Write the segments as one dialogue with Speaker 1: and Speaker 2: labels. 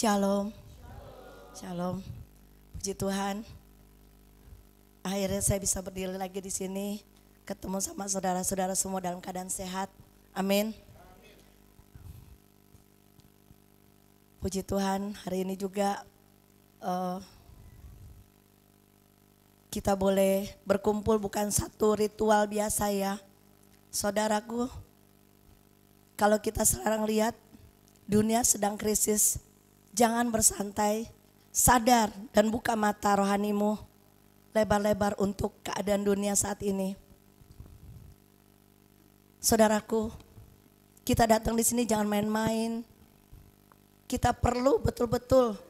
Speaker 1: Shalom, shalom. Puji Tuhan. Akhirnya saya bisa berdiri lagi di sini, ketemu sama saudara-saudara semua dalam keadaan sehat. Amin. Puji Tuhan, hari ini juga kita boleh berkumpul, bukan satu ritual biasa ya. Saudaraku, kalau kita sekarang lihat dunia sedang krisis, jangan bersantai, sadar dan buka mata rohanimu lebar-lebar untuk keadaan dunia saat ini. Saudaraku, kita datang di sini jangan main-main. Kita perlu betul-betul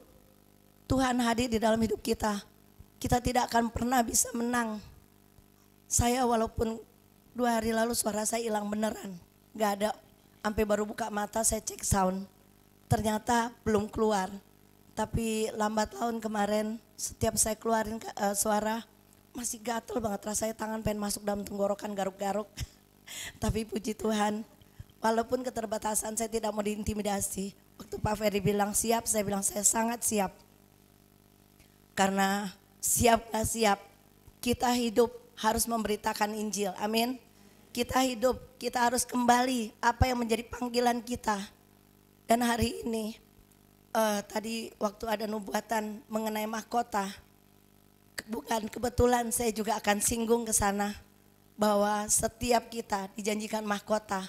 Speaker 1: Tuhan hadir di dalam hidup kita. Kita tidak akan pernah bisa menang. Saya walaupun 2 hari lalu suara saya hilang beneran, gak ada. Sampai baru buka mata saya cek sound, ternyata belum keluar. Tapi lambat laun kemarin setiap saya keluarin suara masih gatel banget, rasanya tangan pengen masuk dalam tenggorokan, garuk-garuk. Tapi puji Tuhan, walaupun keterbatasan saya tidak mau diintimidasi. Waktu Pak Ferry bilang siap, saya bilang saya sangat siap. Karena siap gak siap, kita hidup harus memberitakan Injil, amin. Kita hidup, kita harus kembali apa yang menjadi panggilan kita. Dan hari ini, tadi waktu ada nubuatan mengenai mahkota, bukan kebetulan saya juga akan singgung ke sana. Bahwa setiap kita dijanjikan mahkota.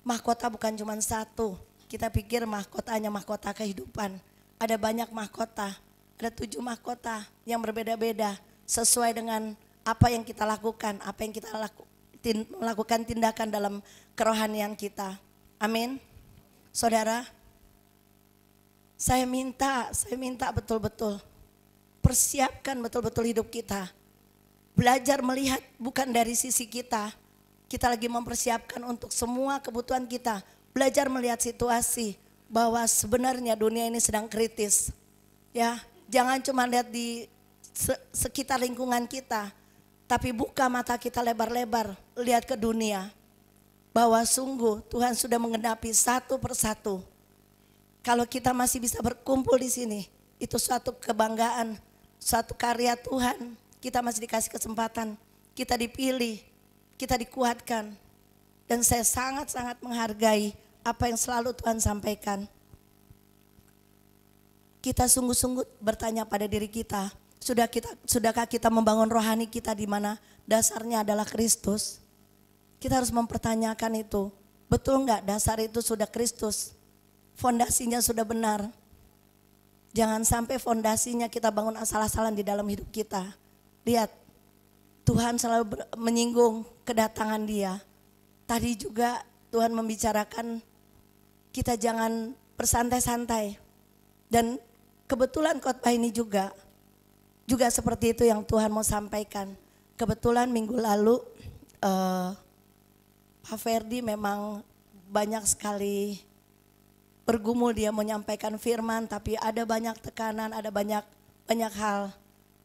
Speaker 1: Mahkota bukan cuma satu, kita pikir mahkota hanya mahkota kehidupan. Ada banyak mahkota, ada 7 mahkota yang berbeda-beda. Sesuai dengan apa yang kita lakukan, apa yang kita melakukan tindakan dalam kerohanian kita. Amin. Saudara, saya minta betul-betul persiapkan betul-betul hidup kita. Belajar melihat bukan dari sisi kita. Kita lagi mempersiapkan untuk semua kebutuhan kita. Belajar melihat situasi bahwa sebenarnya dunia ini sedang kritis. Ya, jangan cuma lihat di sekitar lingkungan kita, tapi buka mata kita lebar-lebar, lihat ke dunia. Bahwa sungguh Tuhan sudah menggenapi satu persatu. Kalau kita masih bisa berkumpul di sini, itu suatu kebanggaan, suatu karya Tuhan. Kita masih dikasih kesempatan, kita dipilih, kita dikuatkan. Dan saya sangat-sangat menghargai apa yang selalu Tuhan sampaikan. Kita sungguh-sungguh bertanya pada diri kita, sudahkah kita membangun rohani kita di mana dasarnya adalah Kristus? Kita harus mempertanyakan itu. Betul enggak dasar itu sudah Kristus? Fondasinya sudah benar. Jangan sampai fondasinya kita bangun asal-asalan di dalam hidup kita. Lihat, Tuhan selalu menyinggung kedatangan Dia. Tadi juga Tuhan membicarakan kita jangan bersantai-santai. Dan kebetulan khotbah ini juga seperti itu yang Tuhan mau sampaikan. Kebetulan minggu lalu Pak Ferdi memang banyak sekali bergumul, dia mau menyampaikan firman, tapi ada banyak tekanan, ada banyak hal.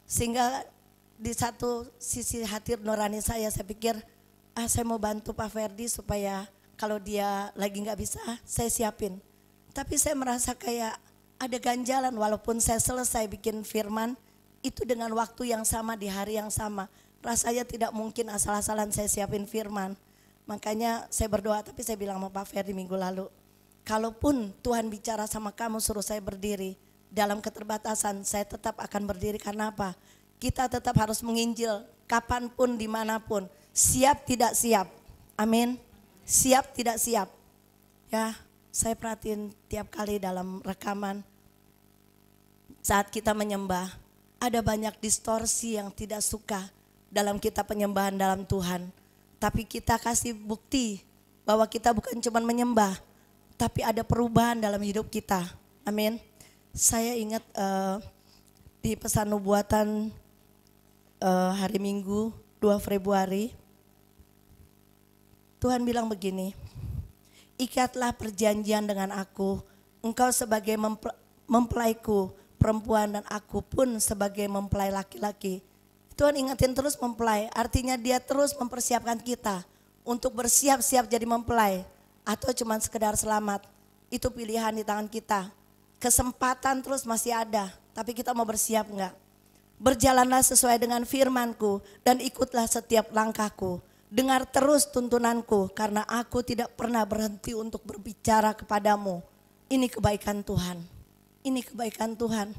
Speaker 1: Sehingga di satu sisi hati nurani saya pikir saya mau bantu Pak Ferdi supaya kalau dia lagi gak bisa saya siapin. Tapi saya merasa kayak ada ganjalan, walaupun saya selesai bikin firman itu dengan waktu yang sama di hari yang sama. Rasanya tidak mungkin asal-asalan saya siapin firman. Makanya saya berdoa, tapi saya bilang sama Pak Ferdi minggu lalu, kalaupun Tuhan bicara sama kamu suruh saya berdiri, dalam keterbatasan saya tetap akan berdiri. Karena apa? Kita tetap harus menginjil kapanpun, dimanapun. Siap tidak siap, amin. Siap tidak siap. Ya, saya perhatiin tiap kali dalam rekaman saat kita menyembah, ada banyak distorsi yang tidak suka dalam kita penyembahan dalam Tuhan. Tapi kita kasih bukti bahwa kita bukan cuma menyembah, tapi ada perubahan dalam hidup kita. Amin. Saya ingat di pesan nubuatan hari Minggu 2 Februari, Tuhan bilang begini, ikatlah perjanjian dengan aku, engkau sebagai mempelaiku perempuan dan aku pun sebagai mempelai laki-laki. Tuhan ingetin terus mempelai, artinya dia terus mempersiapkan kita untuk bersiap-siap jadi mempelai atau cuma sekedar selamat. Itu pilihan di tangan kita. Kesempatan terus masih ada, tapi kita mau bersiap enggak? Berjalanlah sesuai dengan firman-Ku dan ikutlah setiap langkahku. Dengar terus tuntunanku karena aku tidak pernah berhenti untuk berbicara kepadamu. Ini kebaikan Tuhan. Ini kebaikan Tuhan.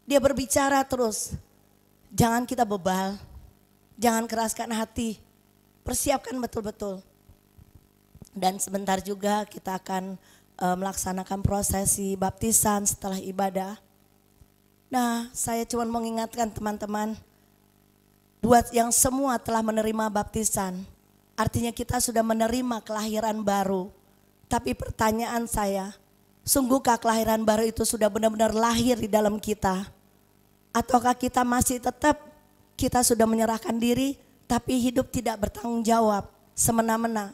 Speaker 1: Dia berbicara terus. Jangan kita bebal. Jangan keraskan hati. Persiapkan betul-betul. Dan sebentar juga kita akan melaksanakan prosesi baptisan setelah ibadah. Nah, saya cuma mengingatkan teman-teman, buat yang semua telah menerima baptisan, artinya kita sudah menerima kelahiran baru. Tapi pertanyaan saya, sungguhkah kelahiran baru itu sudah benar-benar lahir di dalam kita? Ataukah kita masih tetap, kita sudah menyerahkan diri, tapi hidup tidak bertanggung jawab, semena-mena.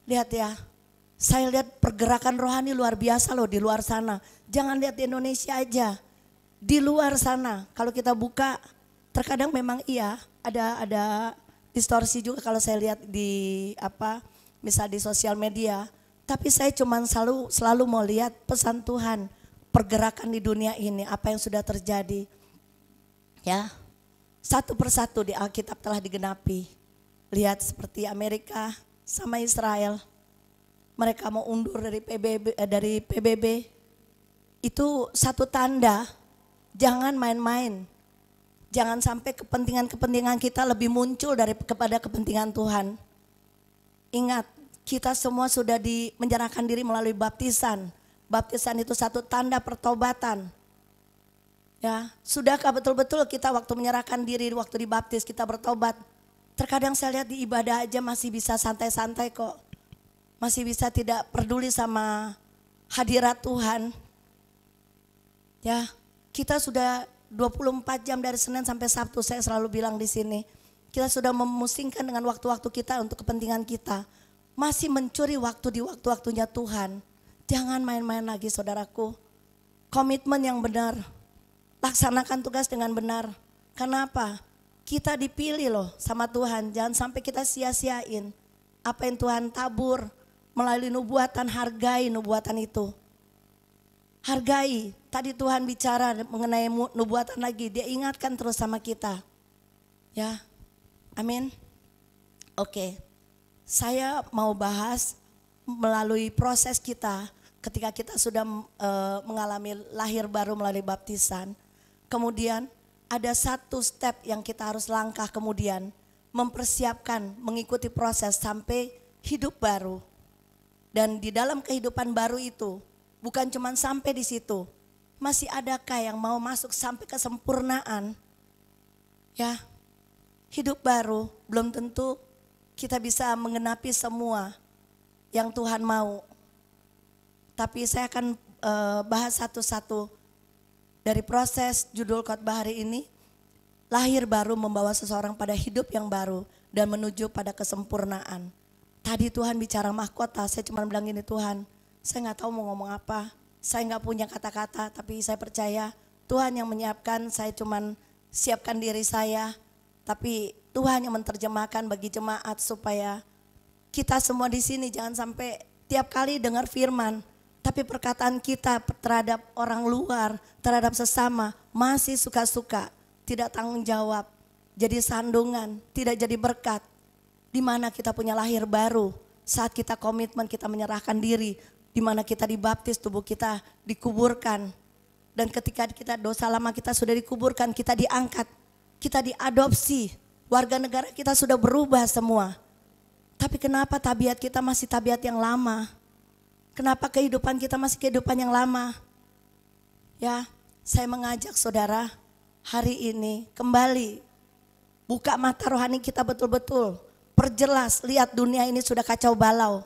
Speaker 1: Lihat ya, saya lihat pergerakan rohani luar biasa loh di luar sana. Jangan lihat di Indonesia aja. Di luar sana, kalau kita buka, terkadang memang iya ada distorsi juga kalau saya lihat di misal di sosial media. Tapi saya cuma selalu mau lihat pesan Tuhan, pergerakan di dunia ini, apa yang sudah terjadi. Ya, satu persatu di Alkitab telah digenapi. Lihat seperti Amerika sama Israel, mereka mau undur dari PBB, itu satu tanda. Jangan main-main. Jangan sampai kepentingan-kepentingan kita lebih muncul kepada kepentingan Tuhan. Ingat, kita semua sudah menyerahkan diri melalui baptisan. Baptisan itu satu tanda pertobatan. Ya, sudahkah betul-betul kita waktu menyerahkan diri, waktu dibaptis kita bertobat? Terkadang saya lihat di ibadah aja masih bisa santai-santai kok. Masih bisa tidak peduli sama hadirat Tuhan. Ya, kita sudah 24 jam dari Senin sampai Sabtu, saya selalu bilang di sini. Kita sudah memusingkan dengan waktu-waktu kita untuk kepentingan kita. Masih mencuri waktu di waktu-waktunya Tuhan. Jangan main-main lagi saudaraku. Komitmen yang benar. Laksanakan tugas dengan benar. Kenapa? Kita dipilih loh sama Tuhan. Jangan sampai kita sia-siain. Apa yang Tuhan tabur melalui nubuatan, hargai nubuatan itu. Hargai, tadi Tuhan bicara mengenai nubuatan lagi, dia ingatkan terus sama kita. Ya, amin. Oke, saya mau bahas melalui proses kita ketika kita sudah mengalami lahir baru melalui baptisan. Kemudian ada satu step yang kita harus langkah kemudian, mempersiapkan, mengikuti proses sampai hidup baru. Dan di dalam kehidupan baru itu, bukan cuma sampai di situ, masih adakah yang mau masuk sampai kesempurnaan? Ya, hidup baru belum tentu kita bisa mengenapi semua yang Tuhan mau. Tapi saya akan bahas satu-satu dari proses judul khotbah hari ini. Lahir baru membawa seseorang pada hidup yang baru dan menuju pada kesempurnaan. Tadi Tuhan bicara mahkota, saya cuma bilang gini, Tuhan, saya gak tahu mau ngomong apa, saya gak punya kata-kata, tapi saya percaya Tuhan yang menyiapkan, saya cuma siapkan diri saya. Tapi Tuhan yang menerjemahkan bagi jemaat supaya kita semua di sini jangan sampai tiap kali dengar firman, tapi perkataan kita terhadap orang luar, terhadap sesama masih suka-suka, tidak tanggung jawab, jadi sandungan, tidak jadi berkat. Di mana kita punya lahir baru, saat kita komitmen, kita menyerahkan diri, di mana kita dibaptis, tubuh kita dikuburkan. Dan ketika kita dosa lama kita sudah dikuburkan, kita diangkat, kita diadopsi, warga negara kita sudah berubah semua. Tapi kenapa tabiat kita masih tabiat yang lama? Kenapa kehidupan kita masih kehidupan yang lama? Ya, saya mengajak saudara hari ini kembali buka mata rohani kita betul-betul. Perjelas, lihat dunia ini sudah kacau balau.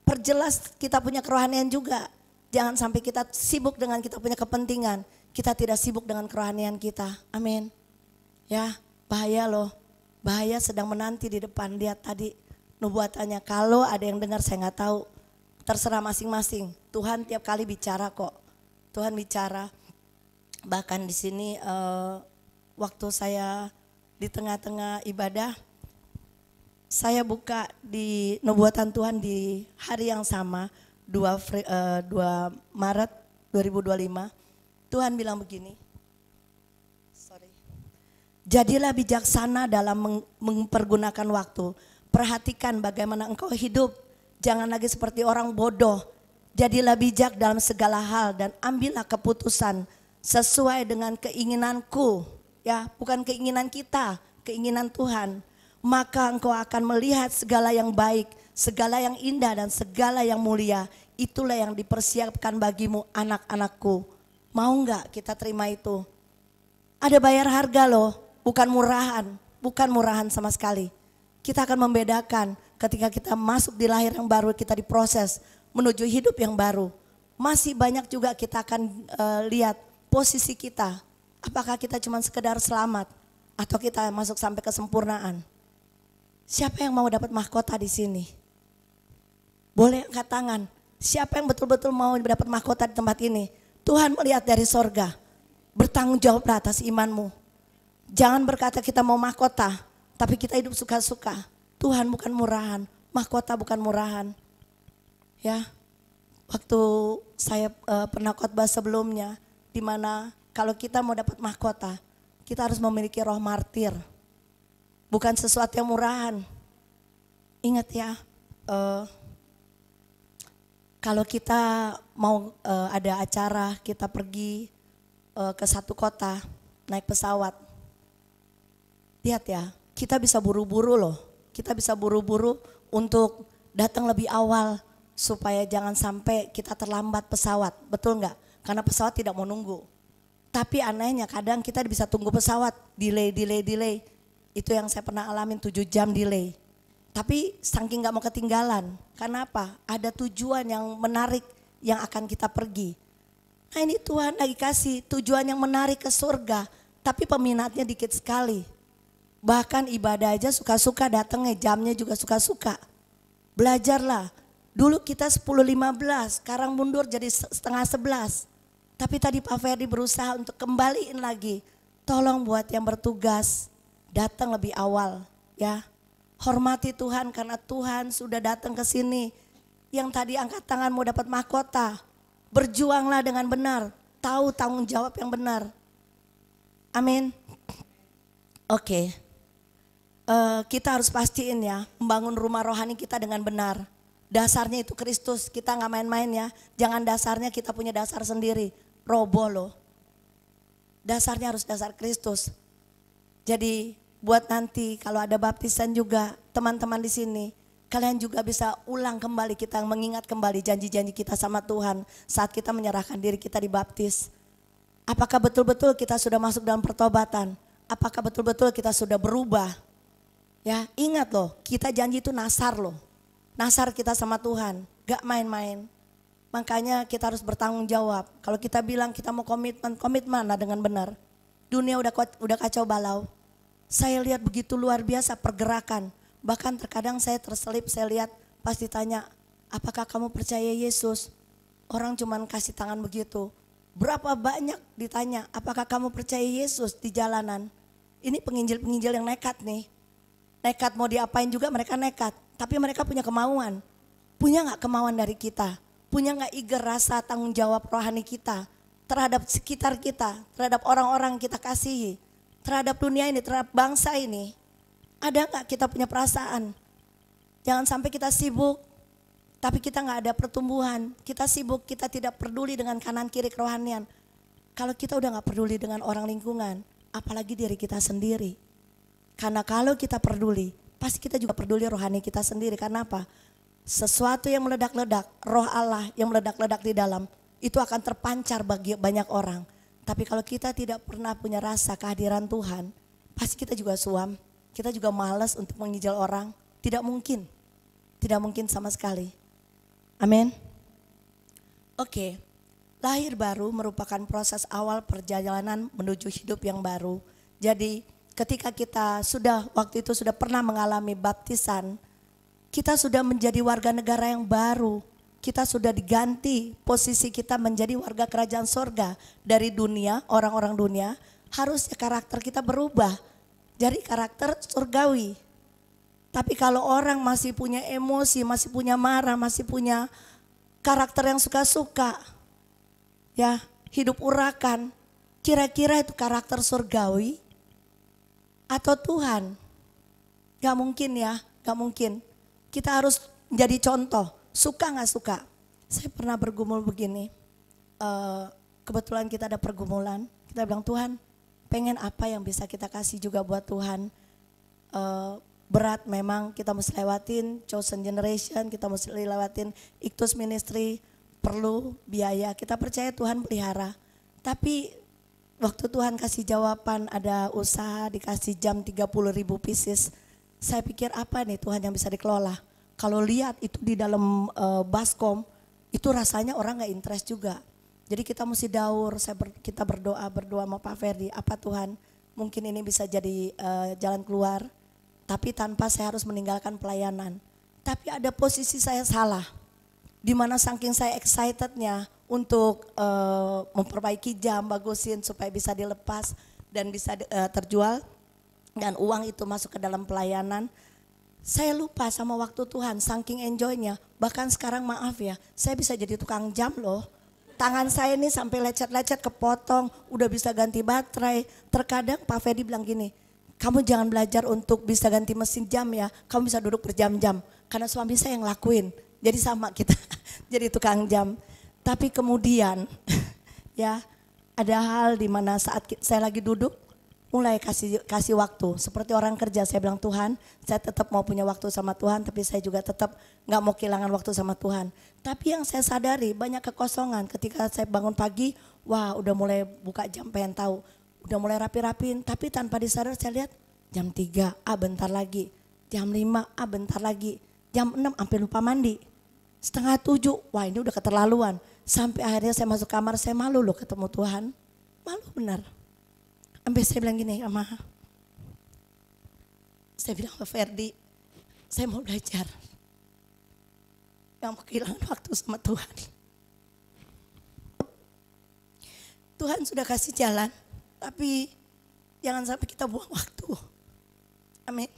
Speaker 1: Perjelas kita punya kerohanian juga. Jangan sampai kita sibuk dengan kita punya kepentingan. Kita tidak sibuk dengan kerohanian kita. Amin. Ya, bahaya loh. Bahaya sedang menanti di depan. Lihat tadi nubuatannya. Kalau ada yang dengar saya gak tahu. Terserah masing-masing. Tuhan tiap kali bicara kok. Tuhan bicara. Bahkan di sini waktu saya di tengah-tengah ibadah, saya buka di nubuatan Tuhan di hari yang sama, 2 Maret 2025. Tuhan bilang begini. Jadilah bijaksana dalam mempergunakan waktu. Perhatikan bagaimana engkau hidup. Jangan lagi seperti orang bodoh. Jadilah bijak dalam segala hal dan ambillah keputusan sesuai dengan keinginanku. Ya, bukan keinginan kita, keinginan Tuhan. Maka engkau akan melihat segala yang baik, segala yang indah dan segala yang mulia. Itulah yang dipersiapkan bagimu, anak-anakku. Mau enggak kita terima itu? Ada bayar harga loh. Bukan murahan sama sekali. Kita akan membedakan ketika kita masuk di lahir yang baru, kita diproses menuju hidup yang baru. Masih banyak juga kita akan lihat posisi kita. Apakah kita cuma sekedar selamat atau kita masuk sampai kesempurnaan? Siapa yang mau dapat mahkota di sini? Boleh angkat tangan. Siapa yang betul-betul mau dapat mahkota di tempat ini? Tuhan melihat dari sorga. Bertanggung jawablah atas imanmu. Jangan berkata kita mau mahkota, tapi kita hidup suka-suka. Tuhan bukan murahan, mahkota bukan murahan. Ya, waktu saya pernah khotbah sebelumnya, di mana kalau kita mau dapat mahkota, kita harus memiliki roh martir. Bukan sesuatu yang murahan. Ingat ya, kalau kita mau ada acara, kita pergi ke satu kota, naik pesawat. Lihat ya, kita bisa buru-buru loh. Kita bisa buru-buru untuk datang lebih awal supaya jangan sampai kita terlambat pesawat. Betul nggak? Karena pesawat tidak mau nunggu. Tapi anehnya kadang kita bisa tunggu pesawat, delay. Itu yang saya pernah alamin 7 jam delay. Tapi saking nggak mau ketinggalan. Karena apa? Ada tujuan yang menarik yang akan kita pergi. Nah ini Tuhan lagi kasih tujuan yang menarik ke surga. Tapi peminatnya dikit sekali. Bahkan ibadah aja suka-suka datangnya, jamnya juga suka-suka. Belajarlah. Dulu kita 10.15, sekarang mundur jadi setengah 11. Tapi tadi Pak Ferdi berusaha untuk kembaliin lagi. Tolong buat yang bertugas, datang lebih awal ya. Hormati Tuhan karena Tuhan sudah datang ke sini. Yang tadi angkat tangan mau dapat mahkota. Berjuanglah dengan benar, tahu tanggung jawab yang benar. Amin. Oke. Kita harus pastiin ya, membangun rumah rohani kita dengan benar. Dasarnya itu Kristus, kita nggak main-main ya. Jangan dasarnya kita punya dasar sendiri, roboh loh. Dasarnya harus dasar Kristus. Jadi buat nanti kalau ada baptisan juga, teman-teman di sini, kalian juga bisa ulang kembali, kita mengingat kembali janji-janji kita sama Tuhan saat kita menyerahkan diri kita dibaptis. Apakah betul-betul kita sudah masuk dalam pertobatan? Apakah betul-betul kita sudah berubah? Ya, ingat loh, kita janji itu nasar loh. Nasar kita sama Tuhan, gak main-main. Makanya kita harus bertanggung jawab. Kalau kita bilang kita mau komitmen lah dengan benar. Dunia udah kacau balau. Saya lihat begitu luar biasa pergerakan. Bahkan terkadang saya terselip, saya lihat pas ditanya, apakah kamu percaya Yesus? Orang cuman kasih tangan begitu. Berapa banyak ditanya, apakah kamu percaya Yesus di jalanan? Ini penginjil-penginjil yang nekat nih. Nekat mau diapain juga mereka nekat. Tapi mereka punya kemauan. Punya gak kemauan dari kita? Punya gak eager rasa tanggung jawab rohani kita? Terhadap sekitar kita, terhadap orang-orang kita kasihi. Terhadap dunia ini, terhadap bangsa ini. Ada gak kita punya perasaan? Jangan sampai kita sibuk, tapi kita gak ada pertumbuhan. Kita sibuk, kita tidak peduli dengan kanan kiri kerohanian. Kalau kita udah gak peduli dengan orang lingkungan, apalagi diri kita sendiri. Karena kalau kita peduli, pasti kita juga peduli rohani kita sendiri. Karena apa? Sesuatu yang meledak-ledak, roh Allah yang meledak-ledak di dalam, itu akan terpancar bagi banyak orang. Tapi kalau kita tidak pernah punya rasa kehadiran Tuhan, pasti kita juga suam. Kita juga malas untuk menginjil orang. Tidak mungkin. Tidak mungkin sama sekali. Amin. Oke. Lahir baru merupakan proses awal perjalanan menuju hidup yang baru. Jadi ketika kita waktu itu sudah pernah mengalami baptisan, kita sudah menjadi warga negara yang baru. Kita sudah diganti posisi kita menjadi warga kerajaan sorga. Dari dunia, orang-orang dunia, harusnya karakter kita berubah. Jadi karakter surgawi. Tapi kalau orang masih punya emosi, masih punya marah, masih punya karakter yang suka-suka, ya, hidup urakan. Kira-kira itu karakter surgawi atau Tuhan? Gak mungkin ya, gak mungkin. Kita harus menjadi contoh, suka gak suka. Saya pernah bergumul begini, kebetulan kita ada pergumulan, kita bilang Tuhan pengen apa yang bisa kita kasih juga buat Tuhan. Berat memang kita mesti lewatin chosen generation, kita mesti lewatin Iktus Ministry, perlu biaya, kita percaya Tuhan pelihara. Tapi waktu Tuhan kasih jawaban, ada usaha dikasih jam 30.000 pieces, saya pikir apa nih Tuhan yang bisa dikelola. Kalau lihat itu di dalam baskom, itu rasanya orang gak interest juga. Jadi kita mesti daur, kita berdoa sama Pak Ferdi, apa Tuhan mungkin ini bisa jadi jalan keluar. Tapi tanpa saya harus meninggalkan pelayanan. Tapi ada posisi saya salah. Dimana saking saya excitednya untuk memperbaiki jam, bagusin supaya bisa dilepas dan bisa terjual. Dan uang itu masuk ke dalam pelayanan. Saya lupa sama waktu Tuhan, saking enjoynya. Bahkan sekarang maaf ya, saya bisa jadi tukang jam loh. Tangan saya ini sampai lecet-lecet kepotong, udah bisa ganti baterai. Terkadang Pak Fedi bilang gini, kamu jangan belajar untuk bisa ganti mesin jam ya, kamu bisa duduk berjam-jam. Karena suami saya yang lakuin, jadi sama kita, jadi tukang jam. Tapi kemudian ya ada hal di mana saat saya lagi duduk, mulai kasih waktu. Seperti orang kerja, saya bilang Tuhan, saya tetap mau punya waktu sama Tuhan, tapi saya juga tetap gak mau kehilangan waktu sama Tuhan. Tapi yang saya sadari banyak kekosongan ketika saya bangun pagi, wah udah mulai buka jam pengen tahu. Udah mulai rapi-rapin, tapi tanpa disadar saya lihat jam 3, bentar lagi. Jam 5, bentar lagi. Jam 6 sampai lupa mandi. Setengah 7, wah ini udah keterlaluan. Sampai akhirnya saya masuk kamar, saya malu loh ketemu Tuhan. Malu benar. Sampai saya bilang gini sama, saya bilang ke Ferdi, saya mau belajar. Gak mau kehilangan waktu sama Tuhan. Tuhan sudah kasih jalan. Tapi jangan sampai kita buang waktu. Amin.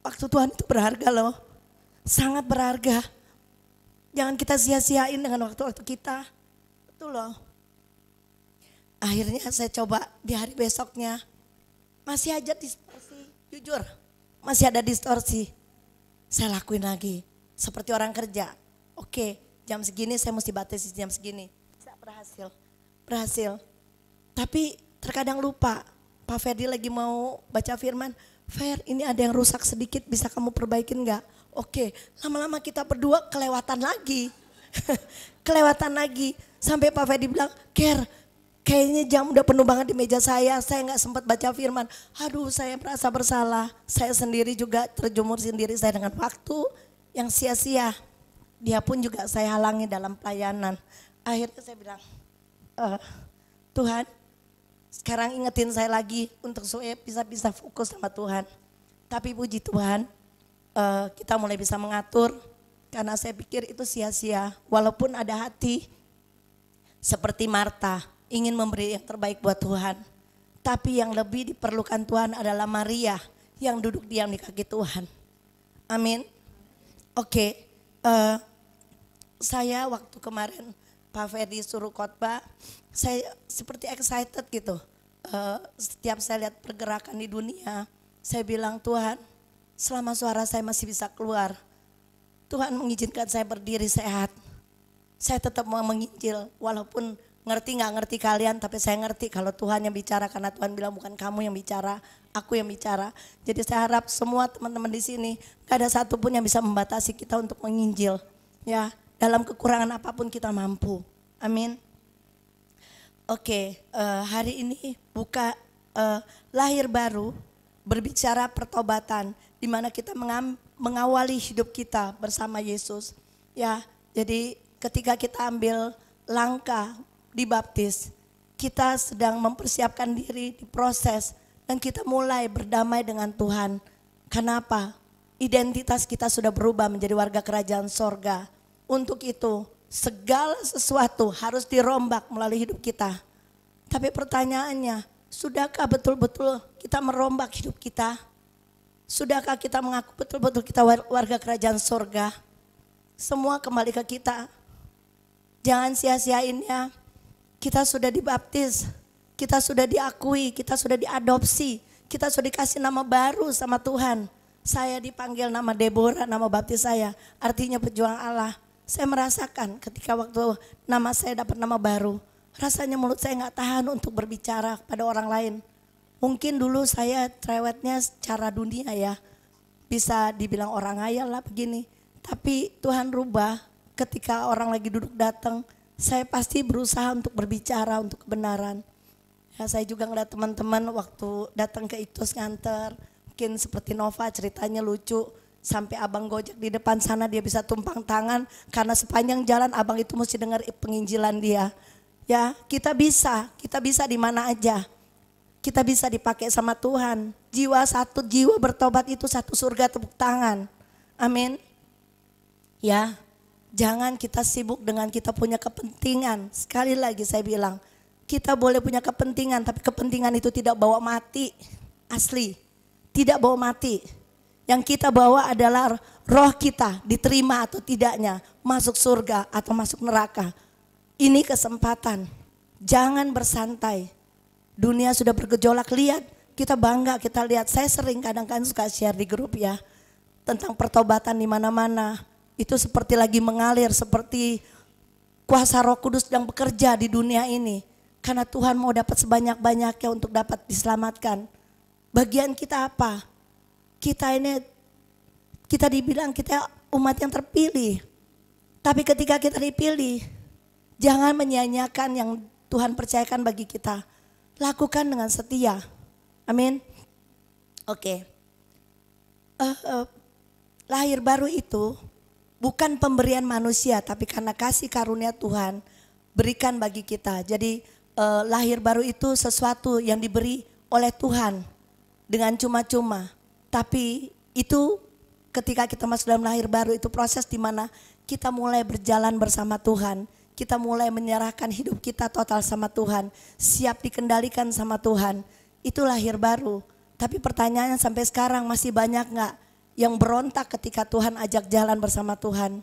Speaker 1: Waktu Tuhan itu berharga loh. Sangat berharga. Jangan kita sia-siain dengan waktu-waktu kita. Betul loh. Akhirnya saya coba di hari besoknya. Masih aja distorsi. Jujur. Masih ada distorsi. Saya lakuin lagi. Seperti orang kerja. Oke, jam segini saya mesti batasi jam segini. Bisa berhasil. Tapi terkadang lupa, Pak Ferdi lagi mau baca firman, Fer ini ada yang rusak sedikit, bisa kamu perbaikin gak? Oke, lama-lama kita berdua kelewatan lagi. Kelewatan lagi, sampai Pak Ferdi bilang, Ker kayaknya jam udah penuh banget di meja saya gak sempat baca firman. Aduh saya merasa bersalah, saya sendiri juga terjemur sendiri saya dengan waktu yang sia-sia. Dia pun juga saya halangi dalam pelayanan. Akhirnya saya bilang, Tuhan sekarang ingetin saya lagi untuk supaya bisa fokus sama Tuhan. Tapi puji Tuhan kita mulai bisa mengatur karena saya pikir itu sia-sia. Walaupun ada hati seperti Marta ingin memberi yang terbaik buat Tuhan. Tapi yang lebih diperlukan Tuhan adalah Maria yang duduk diam di kaki Tuhan. Amin. Oke, saya waktu kemarin Pak Ferdi suruh khotbah, saya seperti excited gitu. Setiap saya lihat pergerakan di dunia, saya bilang Tuhan, selama suara saya masih bisa keluar, Tuhan mengizinkan saya berdiri sehat. Saya tetap mau menginjil, walaupun ngerti nggak ngerti kalian, tapi saya ngerti kalau Tuhan yang bicara, karena Tuhan bilang bukan kamu yang bicara, aku yang bicara. Jadi saya harap semua teman-teman di sini, gak ada satupun yang bisa membatasi kita untuk menginjil. Ya. Dalam kekurangan apapun kita mampu. Amin. Oke, hari ini buka lahir baru, berbicara pertobatan, di mana kita mengawali hidup kita bersama Yesus. Ya, jadi ketika kita ambil langkah dibaptis, kita sedang mempersiapkan diri, diproses, dan kita mulai berdamai dengan Tuhan. Kenapa? Identitas kita sudah berubah menjadi warga kerajaan sorga. Untuk itu segala sesuatu harus dirombak melalui hidup kita. Tapi pertanyaannya, sudahkah betul-betul kita merombak hidup kita? Sudahkah kita mengaku betul-betul kita warga kerajaan sorga? Semua kembali ke kita. Jangan sia-siainnya. Kita sudah dibaptis, kita sudah diakui, kita sudah diadopsi, kita sudah dikasih nama baru sama Tuhan. Saya dipanggil nama Deborah, nama baptis saya, artinya pejuang Allah. Saya merasakan ketika waktu nama saya dapat nama baru, rasanya mulut saya nggak tahan untuk berbicara pada orang lain. Mungkin dulu saya cerewetnya secara dunia ya, bisa dibilang orang ngayal lah begini. Tapi Tuhan rubah ketika orang lagi duduk datang, saya pasti berusaha untuk berbicara untuk kebenaran. Ya, saya juga ngeliat teman-teman waktu datang ke Itus nganter, mungkin seperti Nova ceritanya lucu, sampai abang Gojek di depan sana dia bisa tumpang tangan karena sepanjang jalan abang itu mesti dengar penginjilan dia. Ya, kita bisa di mana aja. Kita bisa dipakai sama Tuhan. Satu jiwa bertobat itu satu surga tepuk tangan. Amin. Ya, jangan kita sibuk dengan kita punya kepentingan. Sekali lagi saya bilang, kita boleh punya kepentingan, tapi kepentingan itu tidak bawa mati. Asli, tidak bawa mati. Yang kita bawa adalah roh kita, diterima atau tidaknya, masuk surga atau masuk neraka. Ini kesempatan, jangan bersantai. Dunia sudah bergejolak, lihat, kita bangga, kita lihat. Saya sering kadang-kadang suka share di grup ya, tentang pertobatan di mana-mana. Itu seperti lagi mengalir, seperti kuasa Roh Kudus sedang bekerja di dunia ini. Karena Tuhan mau dapat sebanyak-banyaknya untuk dapat diselamatkan. Bagian kita apa? Kita dibilang kita umat yang terpilih. Tapi ketika kita dipilih, jangan menyia-nyiakan yang Tuhan percayakan bagi kita. Lakukan dengan setia. Amin. Oke. Lahir baru itu bukan pemberian manusia, tapi karena kasih karunia Tuhan berikan bagi kita. Jadi lahir baru itu sesuatu yang diberi oleh Tuhan dengan cuma-cuma. Tapi itu ketika kita masuk dalam lahir baru itu proses di mana kita mulai berjalan bersama Tuhan. Kita mulai menyerahkan hidup kita total sama Tuhan. Siap dikendalikan sama Tuhan. Itu lahir baru. Tapi pertanyaannya sampai sekarang masih banyak gak yang berontak ketika Tuhan ajak jalan bersama Tuhan?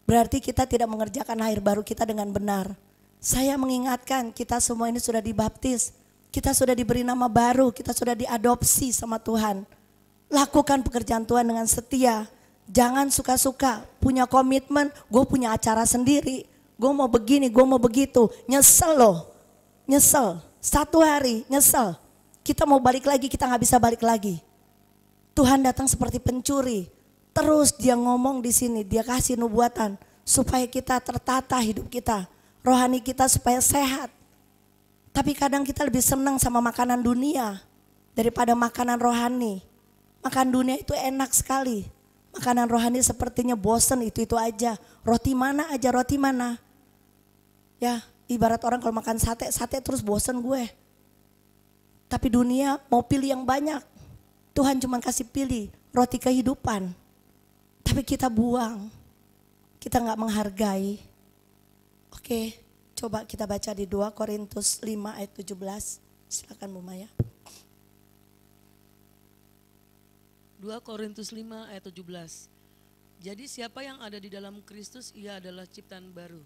Speaker 1: Berarti kita tidak mengerjakan lahir baru kita dengan benar. Saya mengingatkan kita semua ini sudah dibaptis. Kita sudah diberi nama baru, kita sudah diadopsi sama Tuhan. Lakukan pekerjaan Tuhan dengan setia. Jangan suka-suka, punya komitmen, gue punya acara sendiri. Gue mau begini, gue mau begitu. Nyesel loh, nyesel. Satu hari nyesel. Kita mau balik lagi, kita gak bisa balik lagi. Tuhan datang seperti pencuri. Terus dia ngomong di sini, dia kasih nubuatan. Supaya kita tertata hidup kita. Rohani kita supaya sehat. Tapi kadang kita lebih senang sama makanan dunia daripada makanan rohani. Makan dunia itu enak sekali. Makanan rohani sepertinya bosen itu aja. Roti mana aja, roti mana. Ya, ibarat orang kalau makan sate, sate terus bosen gue. Tapi dunia mau pilih yang banyak. Tuhan cuma kasih pilih roti kehidupan. Tapi kita buang. Kita gak menghargai. Oke, coba kita baca di 2 Korintus 5 ayat 17. Silakan Bu Maya.
Speaker 2: 2 Korintus 5 ayat 17. Jadi siapa yang ada di dalam Kristus, ia adalah ciptaan baru.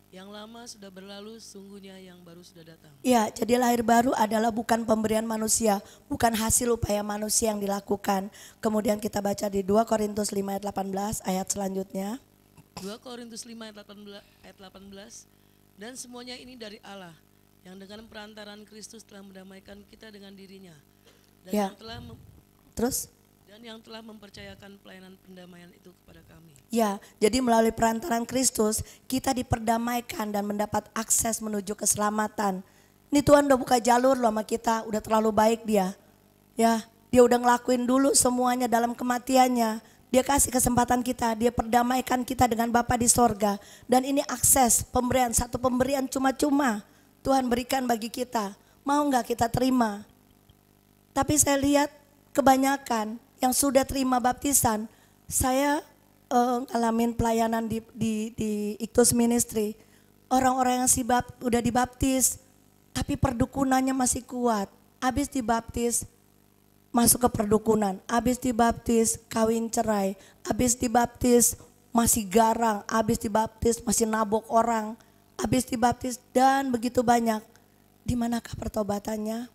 Speaker 2: Yang lama sudah berlalu, sungguhnya yang baru sudah datang.
Speaker 1: Ya, jadi lahir baru adalah bukan pemberian manusia, bukan hasil upaya manusia yang dilakukan. Kemudian kita baca di 2 Korintus 5 ayat 18 ayat selanjutnya.
Speaker 2: 2 Korintus 5 ayat 18. Dan semuanya ini dari Allah, yang dengan perantaraan Kristus telah mendamaikan kita dengan dirinya. Dan
Speaker 1: ya.
Speaker 2: yang telah mempercayakan pelayanan pendamaian itu kepada kami.
Speaker 1: Ya, jadi melalui perantaraan Kristus kita diperdamaikan dan mendapat akses menuju keselamatan. Ini Tuhan udah buka jalur loh sama kita, udah terlalu baik dia. Ya, dia udah ngelakuin dulu semuanya dalam kematiannya. Dia kasih kesempatan kita, dia perdamaikan kita dengan Bapa di sorga. Dan ini akses pemberian, satu pemberian cuma-cuma Tuhan berikan bagi kita. Mau gak kita terima? Tapi saya lihat kebanyakan yang sudah terima baptisan, saya ngalamin pelayanan di Iktus Ministry. Orang-orang yang udah dibaptis, tapi perdukunannya masih kuat. Habis dibaptis, masuk ke perdukunan. Habis dibaptis, kawin cerai. Habis dibaptis, masih garang, habis dibaptis masih nabok orang, habis dibaptis dan begitu banyak. Di manakah pertobatannya?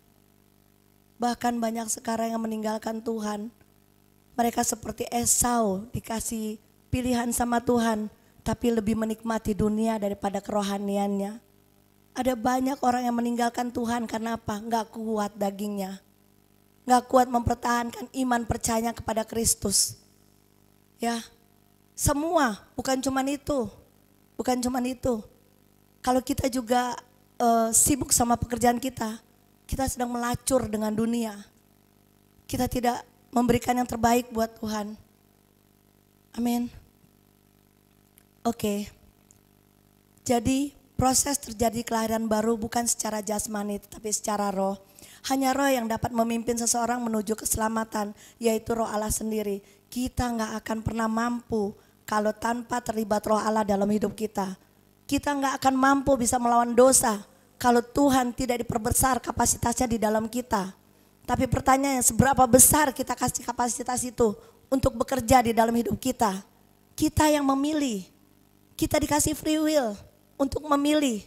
Speaker 1: Bahkan banyak sekarang yang meninggalkan Tuhan. Mereka seperti Esau, dikasih pilihan sama Tuhan, tapi lebih menikmati dunia daripada kerohaniannya. Ada banyak orang yang meninggalkan Tuhan karena apa? Gak kuat dagingnya. Gak kuat mempertahankan iman percaya kepada Kristus. Ya, semua, bukan cuman itu. Bukan cuman itu. Kalau kita juga sibuk sama pekerjaan kita sedang melacur dengan dunia. Kita tidak memberikan yang terbaik buat Tuhan. Amin. Oke. Jadi proses terjadi kelahiran baru bukan secara jasmani tetapi secara roh. Hanya roh yang dapat memimpin seseorang menuju keselamatan, yaitu roh Allah sendiri. Kita gak akan pernah mampu kalau tanpa terlibat roh Allah dalam hidup kita. Kita gak akan mampu bisa melawan dosa kalau Tuhan tidak diperbesar kapasitasnya di dalam kita. Tapi pertanyaannya, seberapa besar kita kasih kapasitas itu untuk bekerja di dalam hidup kita? Kita yang memilih. Kita dikasih free will untuk memilih.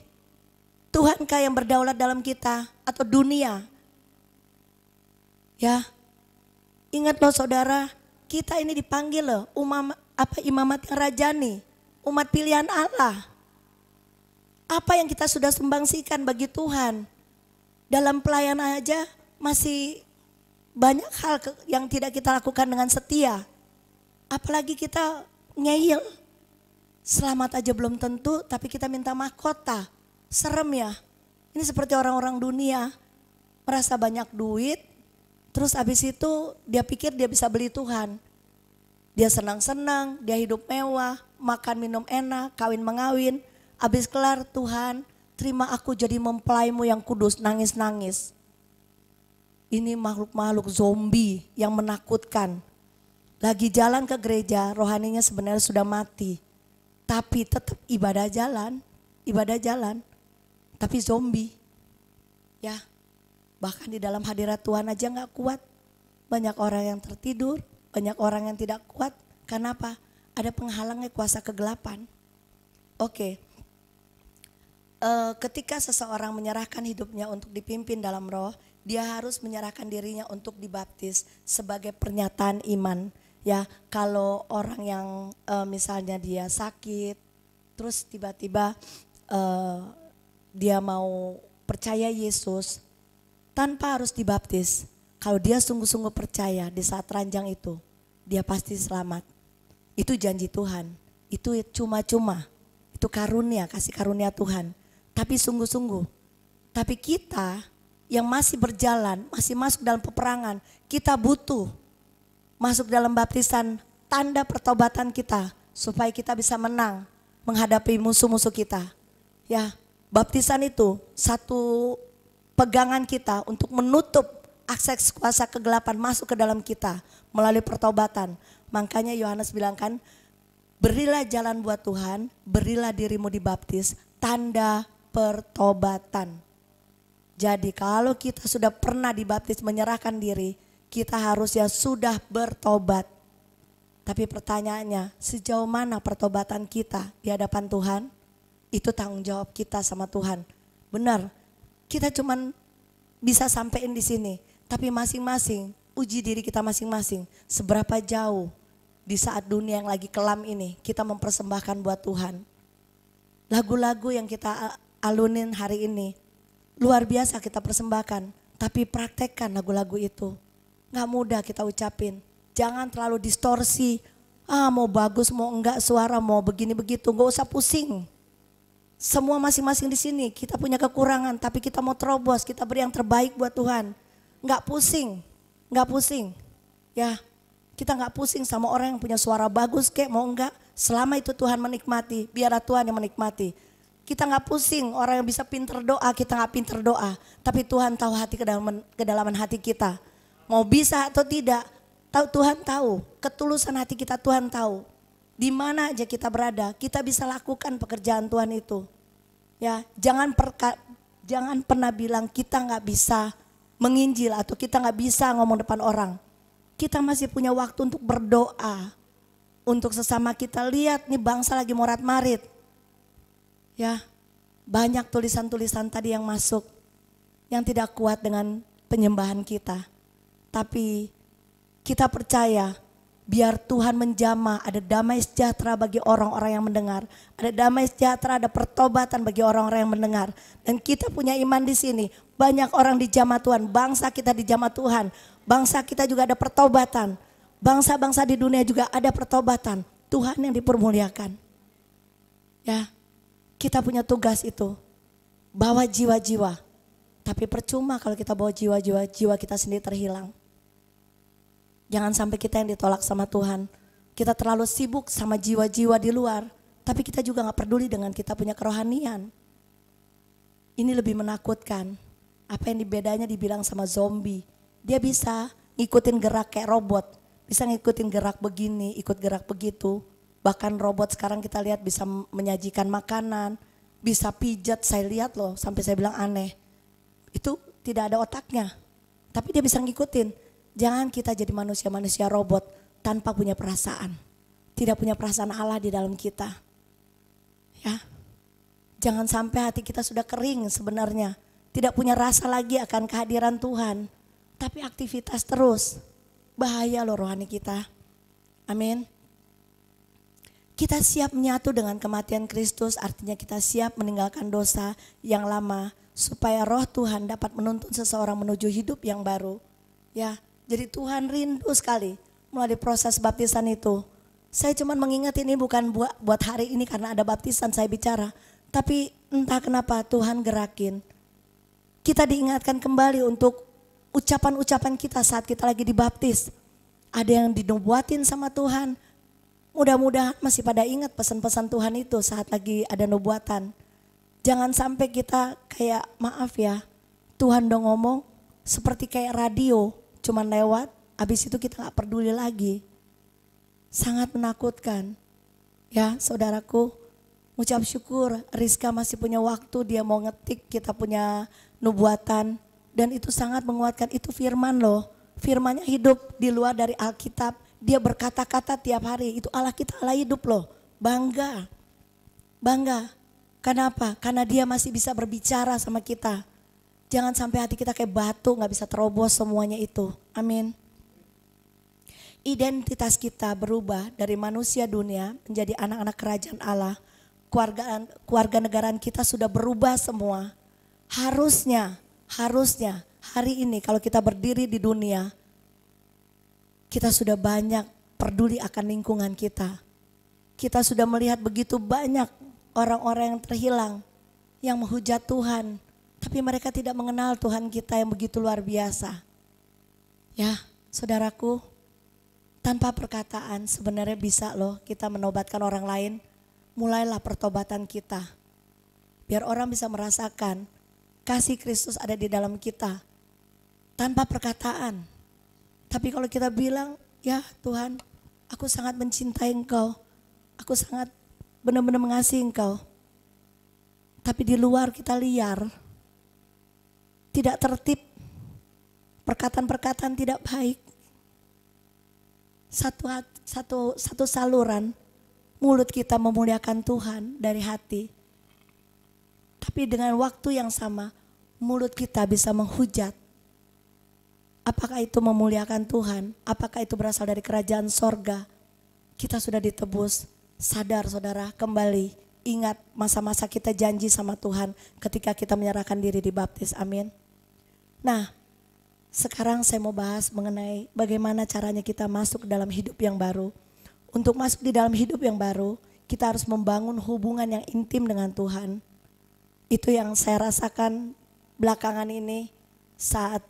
Speaker 1: Tuhankah yang berdaulat dalam kita atau dunia? Ya, ingat loh saudara, kita ini dipanggil loh imamat yang rajani, umat pilihan Allah. Apa yang kita sudah sumbangsikan bagi Tuhan? Dalam pelayanan aja masih banyak hal yang tidak kita lakukan dengan setia. Apalagi kita ngeyel. Selamat aja belum tentu, tapi kita minta mahkota. Serem ya. Ini seperti orang-orang dunia. Merasa banyak duit, terus habis itu dia pikir dia bisa beli Tuhan. Dia senang-senang, dia hidup mewah, makan minum enak, kawin mengawin. Habis kelar, Tuhan terima aku jadi mempelaimu yang kudus, nangis-nangis. Ini makhluk-makhluk zombie yang menakutkan. Lagi jalan ke gereja, rohaninya sebenarnya sudah mati. Tapi tetap ibadah jalan. Tapi zombie. Ya, bahkan di dalam hadirat Tuhan aja gak kuat. Banyak orang yang tertidur, banyak orang yang tidak kuat. Kenapa? Ada penghalangnya kuasa kegelapan. Oke. Ketika seseorang menyerahkan hidupnya untuk dipimpin dalam roh, dia harus menyerahkan dirinya untuk dibaptis sebagai pernyataan iman. Ya, kalau orang yang misalnya dia sakit, terus tiba-tiba dia mau percaya Yesus tanpa harus dibaptis. Kalau dia sungguh-sungguh percaya di saat ranjang itu, dia pasti selamat. Itu janji Tuhan, itu cuma-cuma, itu karunia, kasih karunia Tuhan. Tapi sungguh-sungguh, tapi kita yang masih berjalan, masih masuk dalam peperangan, kita butuh masuk dalam baptisan tanda pertobatan kita supaya kita bisa menang menghadapi musuh-musuh kita. Ya, baptisan itu satu pegangan kita untuk menutup akses kuasa kegelapan masuk ke dalam kita melalui pertobatan. Makanya Yohanes bilang kan, berilah jalan buat Tuhan, berilah dirimu dibaptis, tanda pertobatan. Jadi kalau kita sudah pernah dibaptis menyerahkan diri, kita harusnya sudah bertobat. Tapi pertanyaannya, sejauh mana pertobatan kita di hadapan Tuhan? Itu tanggung jawab kita sama Tuhan. Benar, kita cuman bisa sampein di sini. Tapi masing-masing, uji diri kita masing-masing. Seberapa jauh di saat dunia yang lagi kelam ini, kita mempersembahkan buat Tuhan. Lagu-lagu yang kita alunin hari ini, luar biasa kita persembahkan. Tapi praktekkan lagu-lagu itu. Gak mudah kita ucapin. Jangan terlalu distorsi. Mau bagus, mau enggak suara, mau begini begitu. Gak usah pusing. Semua masing-masing di sini kita punya kekurangan, tapi kita mau terobos, kita beri yang terbaik buat Tuhan. Gak pusing. Ya, kita gak pusing sama orang yang punya suara bagus kayak mau enggak. Selama itu Tuhan menikmati, biarlah Tuhan yang menikmati. Kita gak pusing orang yang bisa pinter doa, kita gak pinter doa. Tapi Tuhan tahu hati kedalaman hati kita. Mau bisa atau tidak, Tuhan tahu. Ketulusan hati kita Tuhan tahu. Di mana aja kita berada, kita bisa lakukan pekerjaan Tuhan itu. Ya, jangan pernah bilang kita gak bisa menginjil atau kita gak bisa ngomong depan orang. Kita masih punya waktu untuk berdoa. untuk sesama kita. Lihat nih bangsa lagi morat-marit. Ya, banyak tulisan-tulisan tadi yang masuk yang tidak kuat dengan penyembahan kita. Tapi kita percaya biar Tuhan menjamah, ada damai sejahtera bagi orang-orang yang mendengar. Ada damai sejahtera, ada pertobatan bagi orang-orang yang mendengar. Dan kita punya iman di sini. Banyak orang dijamah Tuhan, bangsa kita dijamah Tuhan. Bangsa kita juga ada pertobatan. Bangsa-bangsa di dunia juga ada pertobatan. Tuhan yang dipermuliakan. Ya, kita punya tugas itu. Bawa jiwa-jiwa. Tapi percuma kalau kita bawa jiwa-jiwa, jiwa kita sendiri terhilang. Jangan sampai kita yang ditolak sama Tuhan. Kita terlalu sibuk sama jiwa-jiwa di luar. Tapi kita juga gak peduli dengan kita punya kerohanian. Ini lebih menakutkan. Apa yang bedanya dibilang sama zombie. Dia bisa ngikutin gerak kayak robot. Bisa ngikutin gerak begini, ikut gerak begitu. Bahkan robot sekarang kita lihat bisa menyajikan makanan. Bisa pijat, saya lihat loh sampai saya bilang aneh. Itu tidak ada otaknya. Tapi dia bisa ngikutin. Jangan kita jadi manusia-manusia robot tanpa punya perasaan. Tidak punya perasaan Allah di dalam kita. Ya. Jangan sampai hati kita sudah kering sebenarnya. Tidak punya rasa lagi akan kehadiran Tuhan. Tapi aktivitas terus. Bahaya loh rohani kita. Amin. Kita siap menyatu dengan kematian Kristus, artinya kita siap meninggalkan dosa yang lama. Supaya roh Tuhan dapat menuntun seseorang menuju hidup yang baru. Ya. Jadi Tuhan rindu sekali melalui proses baptisan itu. Saya cuma mengingat ini bukan buat hari ini karena ada baptisan saya bicara. Tapi entah kenapa Tuhan gerakin. Kita diingatkan kembali untuk ucapan-ucapan kita saat kita lagi dibaptis. Ada yang dinubuatin sama Tuhan. Mudah-mudahan masih pada ingat pesan-pesan Tuhan itu saat lagi ada nubuatan. Jangan sampai kita kayak maaf ya. Tuhan udah ngomong seperti kayak radio. Cuman lewat, habis itu kita gak peduli lagi. Sangat menakutkan. Ya saudaraku, ucap syukur Rizka masih punya waktu, dia mau ngetik, kita punya nubuatan. Dan itu sangat menguatkan, itu firman loh. Firmannya hidup di luar dari Alkitab. Dia berkata-kata tiap hari, itu Allah kita Allah hidup loh. Bangga. Bangga. Kenapa? Karena dia masih bisa berbicara sama kita. Jangan sampai hati kita kayak batu gak bisa terobos semuanya itu. Amin. Identitas kita berubah dari manusia dunia menjadi anak-anak kerajaan Allah. Keluarga negaraan kita sudah berubah semua. Harusnya hari ini kalau kita berdiri di dunia, kita sudah banyak peduli akan lingkungan kita. Kita sudah melihat begitu banyak orang-orang yang terhilang, yang menghujat Tuhan. Tapi mereka tidak mengenal Tuhan kita yang begitu luar biasa. Ya, saudaraku, tanpa perkataan sebenarnya bisa loh kita menobatkan orang lain. Mulailah pertobatan kita. Biar orang bisa merasakan kasih Kristus ada di dalam kita. Tanpa perkataan. Tapi kalau kita bilang, ya Tuhan, aku sangat mencintai Engkau. Aku sangat benar-benar mengasihi Engkau. Tapi di luar kita liar. Tidak tertib, perkataan-perkataan tidak baik. Satu saluran, mulut kita memuliakan Tuhan dari hati. Tapi dengan waktu yang sama, mulut kita bisa menghujat. Apakah itu memuliakan Tuhan? Apakah itu berasal dari kerajaan sorga? Kita sudah ditebus, sadar saudara, kembali. Ingat masa-masa kita janji sama Tuhan ketika kita menyerahkan diri dibaptis, amin. Nah, sekarang saya mau bahas mengenai bagaimana caranya kita masuk ke dalam hidup yang baru. Untuk masuk di dalam hidup yang baru, kita harus membangun hubungan yang intim dengan Tuhan. Itu yang saya rasakan belakangan ini saat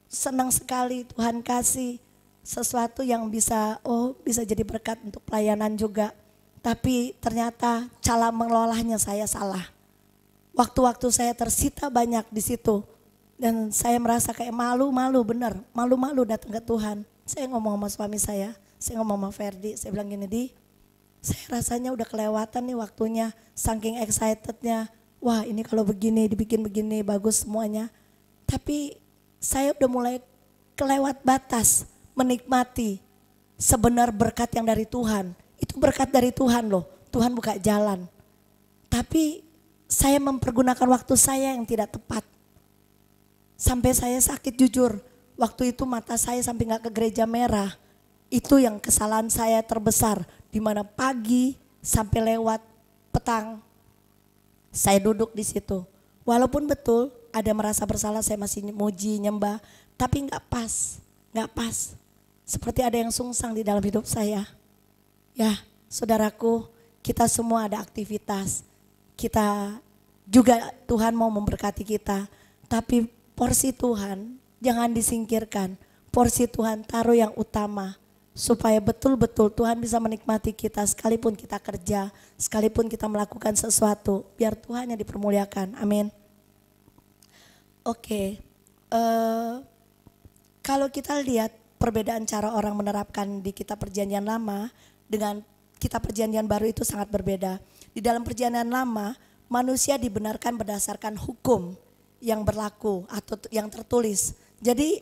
Speaker 1: senang sekali Tuhan kasih sesuatu yang bisa jadi berkat untuk pelayanan juga. Tapi ternyata cara mengelolanya saya salah. Waktu-waktu saya tersita banyak di situ. Dan saya merasa kayak malu-malu benar, malu-malu datang ke Tuhan. Saya ngomong sama suami saya ngomong sama Ferdi, saya bilang gini, Di, saya rasanya udah kelewatan nih waktunya, saking excitednya. Wah ini kalau begini, dibikin begini, bagus semuanya. Tapi saya udah mulai kelewat batas, menikmati. sebenar berkat yang dari Tuhan. Itu berkat dari Tuhan loh. Tuhan buka jalan. Tapi saya mempergunakan waktu saya yang tidak tepat. Sampai saya sakit jujur. Waktu itu mata saya sampai gak ke gereja merah. Itu yang kesalahan saya terbesar. Dimana pagi sampai lewat petang. Saya duduk di situ. Walaupun betul ada merasa bersalah, saya masih muji, nyembah. Tapi gak pas. Seperti ada yang sungsang di dalam hidup saya. Ya, saudaraku, kita semua ada aktivitas. Kita juga Tuhan mau memberkati kita. Tapi porsi Tuhan jangan disingkirkan. Porsi Tuhan taruh yang utama. Supaya betul-betul Tuhan bisa menikmati kita sekalipun kita kerja. Sekalipun kita melakukan sesuatu. Biar Tuhan yang dipermuliakan. Amin. Oke. Kalau kita lihat perbedaan cara orang menerapkan di kitab perjanjian lama dengan kitab perjanjian baru itu sangat berbeda. Di dalam perjanjian lama manusia dibenarkan berdasarkan hukum yang berlaku atau yang tertulis. Jadi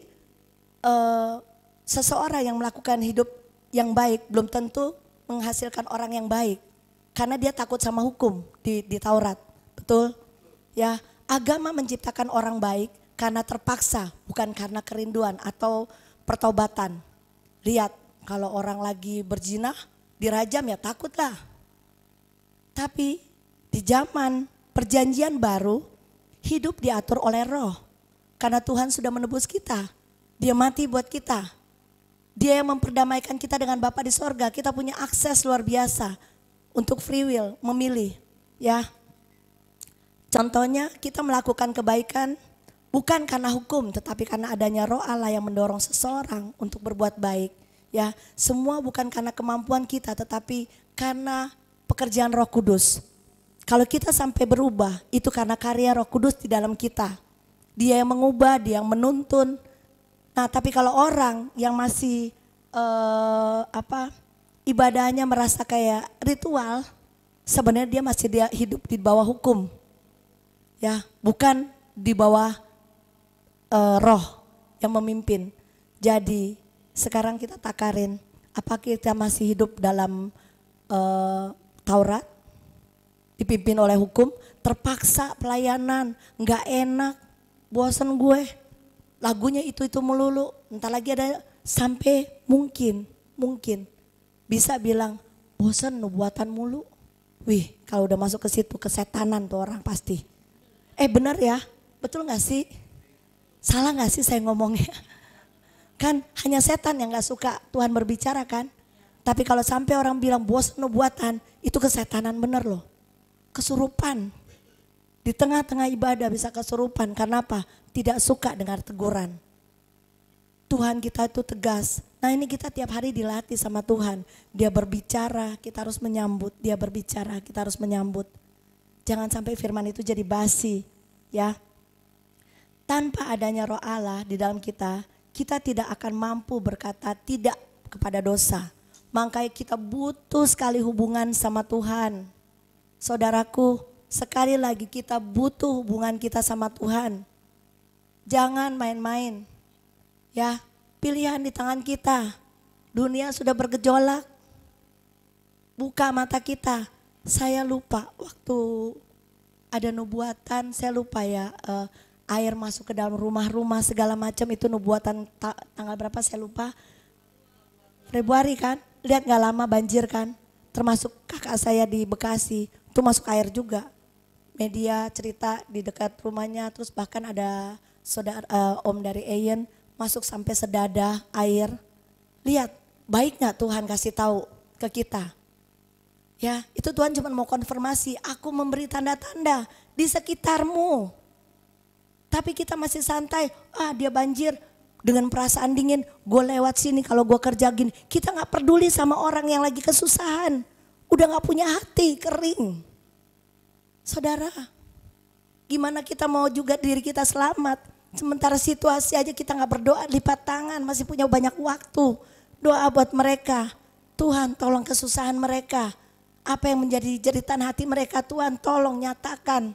Speaker 1: seseorang yang melakukan hidup yang baik belum tentu menghasilkan orang yang baik. Karena dia takut sama hukum di Taurat. Betul? Ya, agama menciptakan orang baik karena terpaksa, bukan karena kerinduan atau pertobatan. Lihat, kalau orang lagi berzina, dirajam ya takutlah. Tapi di zaman perjanjian baru, hidup diatur oleh Roh. Karena Tuhan sudah menebus kita. Dia mati buat kita. Dia yang memperdamaikan kita dengan Bapa di sorga. Kita punya akses luar biasa untuk free will, memilih. Ya, contohnya kita melakukan kebaikan bukan karena hukum, tetapi karena adanya Roh Allah yang mendorong seseorang untuk berbuat baik. Ya, semua bukan karena kemampuan kita, tetapi karena pekerjaan Roh Kudus. Kalau kita sampai berubah, itu karena karya Roh Kudus di dalam kita. Dia yang mengubah, dia yang menuntun. Nah, tapi kalau orang yang masih ibadahnya merasa kayak ritual, sebenarnya dia masih hidup di bawah hukum. Ya, bukan di bawah Roh yang memimpin. Jadi sekarang kita takarin, apa kita masih hidup dalam Taurat, dipimpin oleh hukum, terpaksa pelayanan, nggak enak, bosan gue, lagunya itu melulu. Entar lagi ada sampai mungkin bisa bilang bosan nubuatan mulu. Wih, kalau udah masuk ke situ kesetanan tuh orang pasti. Benar ya, betul nggak sih? Salah gak sih saya ngomongnya? Kan hanya setan yang gak suka Tuhan berbicara kan. Tapi kalau sampai orang bilang bosan nubuatan, itu kesetanan bener loh. Kesurupan. Di tengah-tengah ibadah bisa kesurupan. Karena apa? Tidak suka dengar teguran. Tuhan kita itu tegas. Nah ini kita tiap hari dilatih sama Tuhan. Dia berbicara, kita harus menyambut. Dia berbicara, kita harus menyambut. Jangan sampai firman itu jadi basi. Ya. Tanpa adanya Roh Allah di dalam kita, kita tidak akan mampu berkata tidak kepada dosa. Makanya kita butuh sekali hubungan sama Tuhan. Saudaraku, sekali lagi kita butuh hubungan kita sama Tuhan. Jangan main-main. Ya, pilihan di tangan kita. Dunia sudah bergejolak. Buka mata kita. Saya lupa waktu ada nubuatan, saya lupa ya. Air masuk ke dalam rumah-rumah segala macam itu nubuatan tanggal berapa saya lupa. Februari kan, lihat gak lama banjir kan. Termasuk kakak saya di Bekasi, itu masuk air juga. Media cerita di dekat rumahnya, terus bahkan ada saudara om dari Ayen masuk sampai sedada air. Lihat, baik gak Tuhan kasih tahu ke kita? Ya, itu Tuhan cuma mau konfirmasi, aku memberi tanda-tanda di sekitarmu. Tapi kita masih santai, dia banjir dengan perasaan dingin, gue lewat sini kalau gue kerja gini. Kita gak peduli sama orang yang lagi kesusahan, udah gak punya hati, kering. Saudara, gimana kita mau juga diri kita selamat, sementara situasi aja kita gak berdoa, lipat tangan, masih punya banyak waktu. Doa buat mereka, Tuhan tolong kesusahan mereka. Apa yang menjadi jeritan hati mereka, Tuhan tolong nyatakan.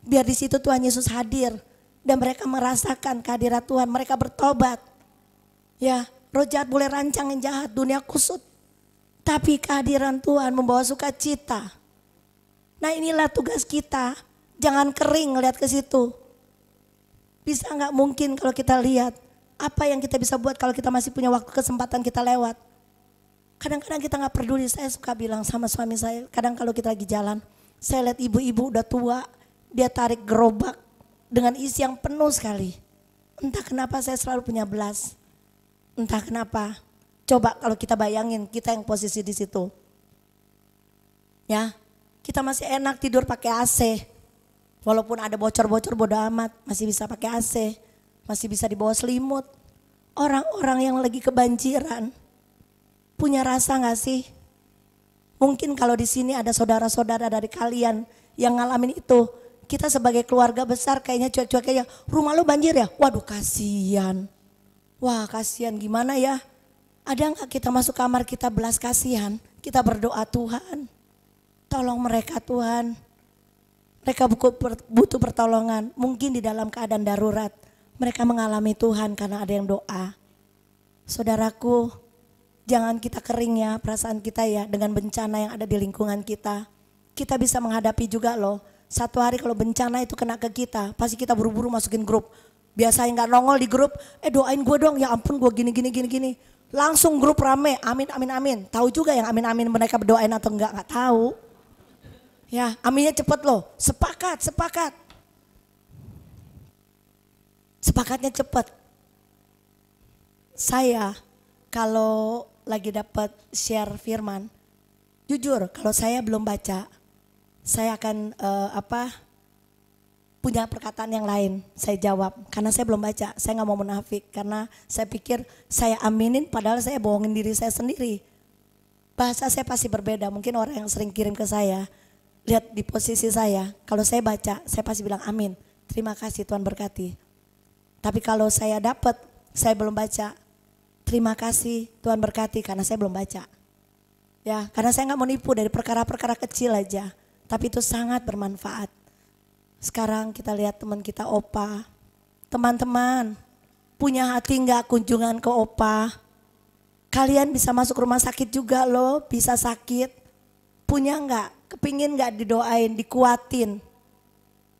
Speaker 1: Biar di situ Tuhan Yesus hadir. Dan mereka merasakan kehadiran Tuhan, mereka bertobat. Ya, Roh jahat boleh rancang yang jahat, dunia kusut. Tapi kehadiran Tuhan membawa sukacita. Nah inilah tugas kita. Jangan kering ngeliat ke situ. Bisa nggak mungkin kalau kita lihat apa yang kita bisa buat kalau kita masih punya waktu kesempatan kita lewat. Kadang-kadang kita nggak peduli. Saya suka bilang sama suami saya, kadang kalau kita lagi jalan, saya lihat ibu-ibu udah tua, dia tarik gerobak dengan isi yang penuh sekali. Entah kenapa saya selalu punya belas. Entah kenapa. Coba kalau kita bayangin kita yang posisi di situ. Ya, kita masih enak tidur pakai AC. Walaupun ada bocor-bocor bodo amat, masih bisa pakai AC. Masih bisa di bawah selimut. Orang-orang yang lagi kebanjiran, punya rasa gak sih? Mungkin kalau di sini ada saudara-saudara dari kalian yang ngalamin itu, kita sebagai keluarga besar kayaknya cuek-cuek kayak, rumah lo banjir ya? Waduh kasihan. Wah kasihan gimana ya? Ada gak kita masuk kamar kita belas kasihan? Kita berdoa, Tuhan tolong mereka Tuhan. Mereka butuh pertolongan. Mungkin di dalam keadaan darurat mereka mengalami Tuhan karena ada yang doa. Saudaraku, jangan kita kering ya perasaan kita ya dengan bencana yang ada di lingkungan kita. Kita bisa menghadapi juga loh. Satu hari kalau bencana itu kena ke kita, pasti kita buru-buru masukin grup. Biasanya nggak nongol di grup, doain gue dong, ya ampun gue gini. Langsung grup rame, amin amin amin. Tahu juga yang amin amin mereka berdoain atau nggak tahu. Ya aminnya cepet loh, sepakat. Sepakatnya cepet. Saya kalau lagi dapat share firman, jujur kalau saya belum baca, saya akan punya perkataan yang lain, saya jawab karena saya belum baca, saya nggak mau munafik karena saya pikir saya aminin padahal saya bohongin diri saya sendiri. Bahasa saya pasti berbeda, mungkin orang yang sering kirim ke saya, lihat di posisi saya, kalau saya baca saya pasti bilang amin, terima kasih Tuhan berkati. Tapi kalau saya dapat, saya belum baca, terima kasih Tuhan berkati karena saya belum baca. Ya, karena saya nggak mau nipu dari perkara-perkara kecil aja, tapi itu sangat bermanfaat. Sekarang kita lihat teman kita Opa. Teman-teman, punya hati nggak kunjungan ke Opa? Kalian bisa masuk rumah sakit juga loh, bisa sakit. Punya nggak? Kepingin nggak didoain, dikuatin?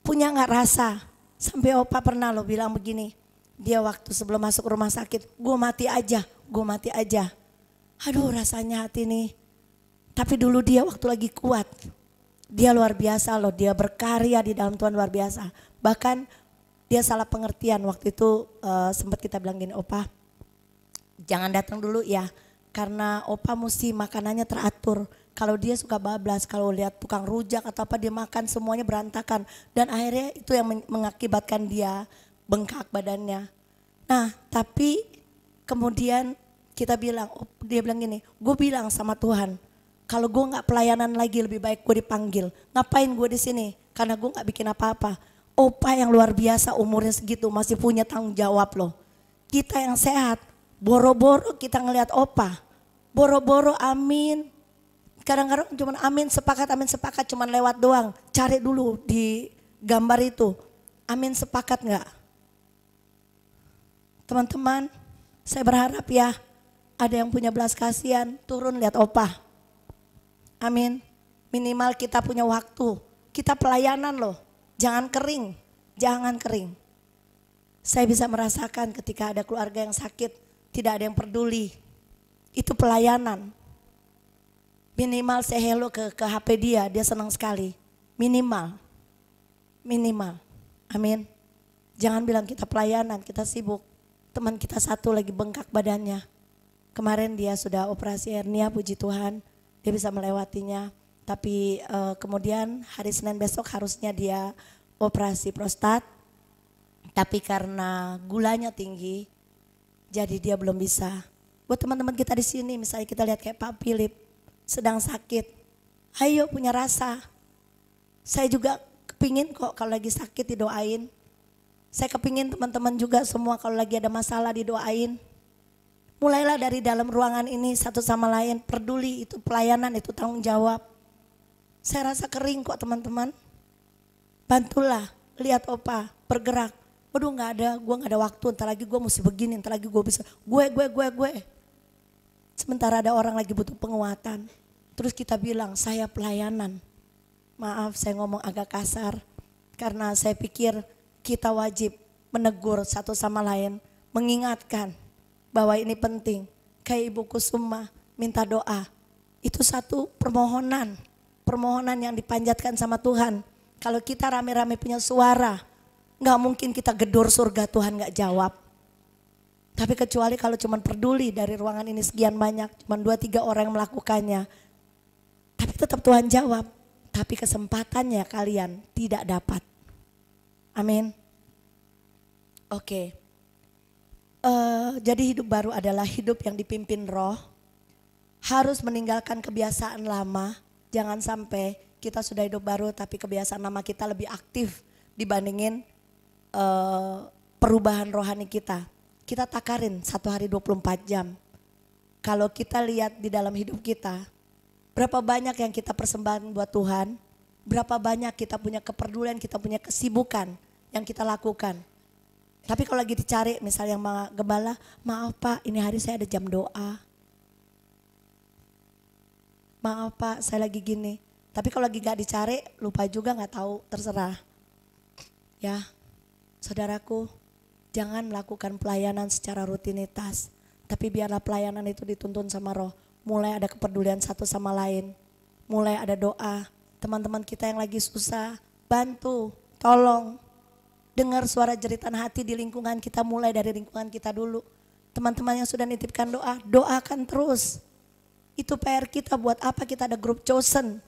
Speaker 1: Punya nggak rasa? Sampai Opa pernah loh bilang begini. Dia waktu sebelum masuk rumah sakit, gue mati aja. Aduh rasanya hati nih. Tapi dulu dia waktu lagi kuat. Dia luar biasa loh, dia berkarya di dalam Tuhan luar biasa. Bahkan dia salah pengertian waktu itu sempat kita bilang gini, Opa jangan datang dulu ya. Karena Opa mesti makanannya teratur. Kalau dia suka bablas, kalau lihat tukang rujak atau apa dia makan semuanya berantakan. Dan akhirnya itu yang mengakibatkan dia bengkak badannya. Nah tapi kemudian kita bilang, dia bilang gini, gue bilang sama Tuhan, kalau gue nggak pelayanan lagi lebih baik gue dipanggil. Ngapain gue di sini? Karena gue nggak bikin apa-apa. Opa yang luar biasa umurnya segitu masih punya tanggung jawab loh. Kita yang sehat, boro-boro kita ngelihat Opa, boro-boro amin. Kadang-kadang cuma amin sepakat cuma lewat doang. Cari dulu di gambar itu, amin sepakat nggak? Teman-teman, saya berharap ya ada yang punya belas kasihan turun lihat Opa. Amin. Minimal kita punya waktu. Kita pelayanan loh. Jangan kering. Saya bisa merasakan ketika ada keluarga yang sakit, tidak ada yang peduli. Itu pelayanan. Minimal say hello ke HP dia senang sekali. Minimal. Amin. Jangan bilang kita pelayanan, kita sibuk. Teman kita satu lagi bengkak badannya. Kemarin dia sudah operasi hernia, puji Tuhan. Dia bisa melewatinya, tapi kemudian hari Senin besok harusnya dia operasi prostat. Tapi karena gulanya tinggi, jadi dia belum bisa. Buat teman-teman kita di sini, misalnya kita lihat kayak Pak Philip sedang sakit, ayo punya rasa. Saya juga kepingin kok kalau lagi sakit didoain. Saya kepingin teman-teman juga semua kalau lagi ada masalah didoain. Mulailah dari dalam ruangan ini satu sama lain peduli, itu pelayanan, itu tanggung jawab. Saya rasa kering kok teman-teman. Bantulah, lihat Opa bergerak. Waduh gue gak ada waktu, ntar lagi gue mesti begini, ntar lagi gue bisa, gue. Sementara ada orang lagi butuh penguatan. Terus kita bilang, saya pelayanan. Maaf saya ngomong agak kasar, karena saya pikir kita wajib menegur satu sama lain, mengingatkan bahwa ini penting. Kayak Ibu Kusuma minta doa, itu satu permohonan yang dipanjatkan sama Tuhan. Kalau kita rame-rame punya suara, gak mungkin kita gedor surga Tuhan gak jawab. Tapi kecuali kalau cuma peduli dari ruangan ini sekian banyak, cuma 2-3 orang yang melakukannya. Tapi tetap Tuhan jawab, tapi kesempatannya kalian tidak dapat. Amin. Oke. Jadi hidup baru adalah hidup yang dipimpin Roh. Harus meninggalkan kebiasaan lama. Jangan sampai kita sudah hidup baru tapi kebiasaan lama kita lebih aktif dibandingin perubahan rohani kita. Kita takarin 1 hari 24 jam. Kalau kita lihat di dalam hidup kita, berapa banyak yang kita persembahkan buat Tuhan, berapa banyak kita punya kepedulian, kita punya kesibukan yang kita lakukan. Tapi kalau lagi dicari, misalnya yang gembala, maaf Pak, ini hari saya ada jam doa. Maaf Pak, saya lagi gini. Tapi kalau lagi gak dicari, lupa juga gak tahu, terserah. Ya, saudaraku, jangan melakukan pelayanan secara rutinitas. Tapi biarlah pelayanan itu dituntun sama Roh. Mulai ada kepedulian satu sama lain. Mulai ada doa. Teman-teman kita yang lagi susah, bantu, tolong. Dengar suara jeritan hati di lingkungan kita, mulai dari lingkungan kita dulu. Teman-teman yang sudah nitipkan doa, doakan terus. Itu PR kita, buat apa kita ada grup chosen.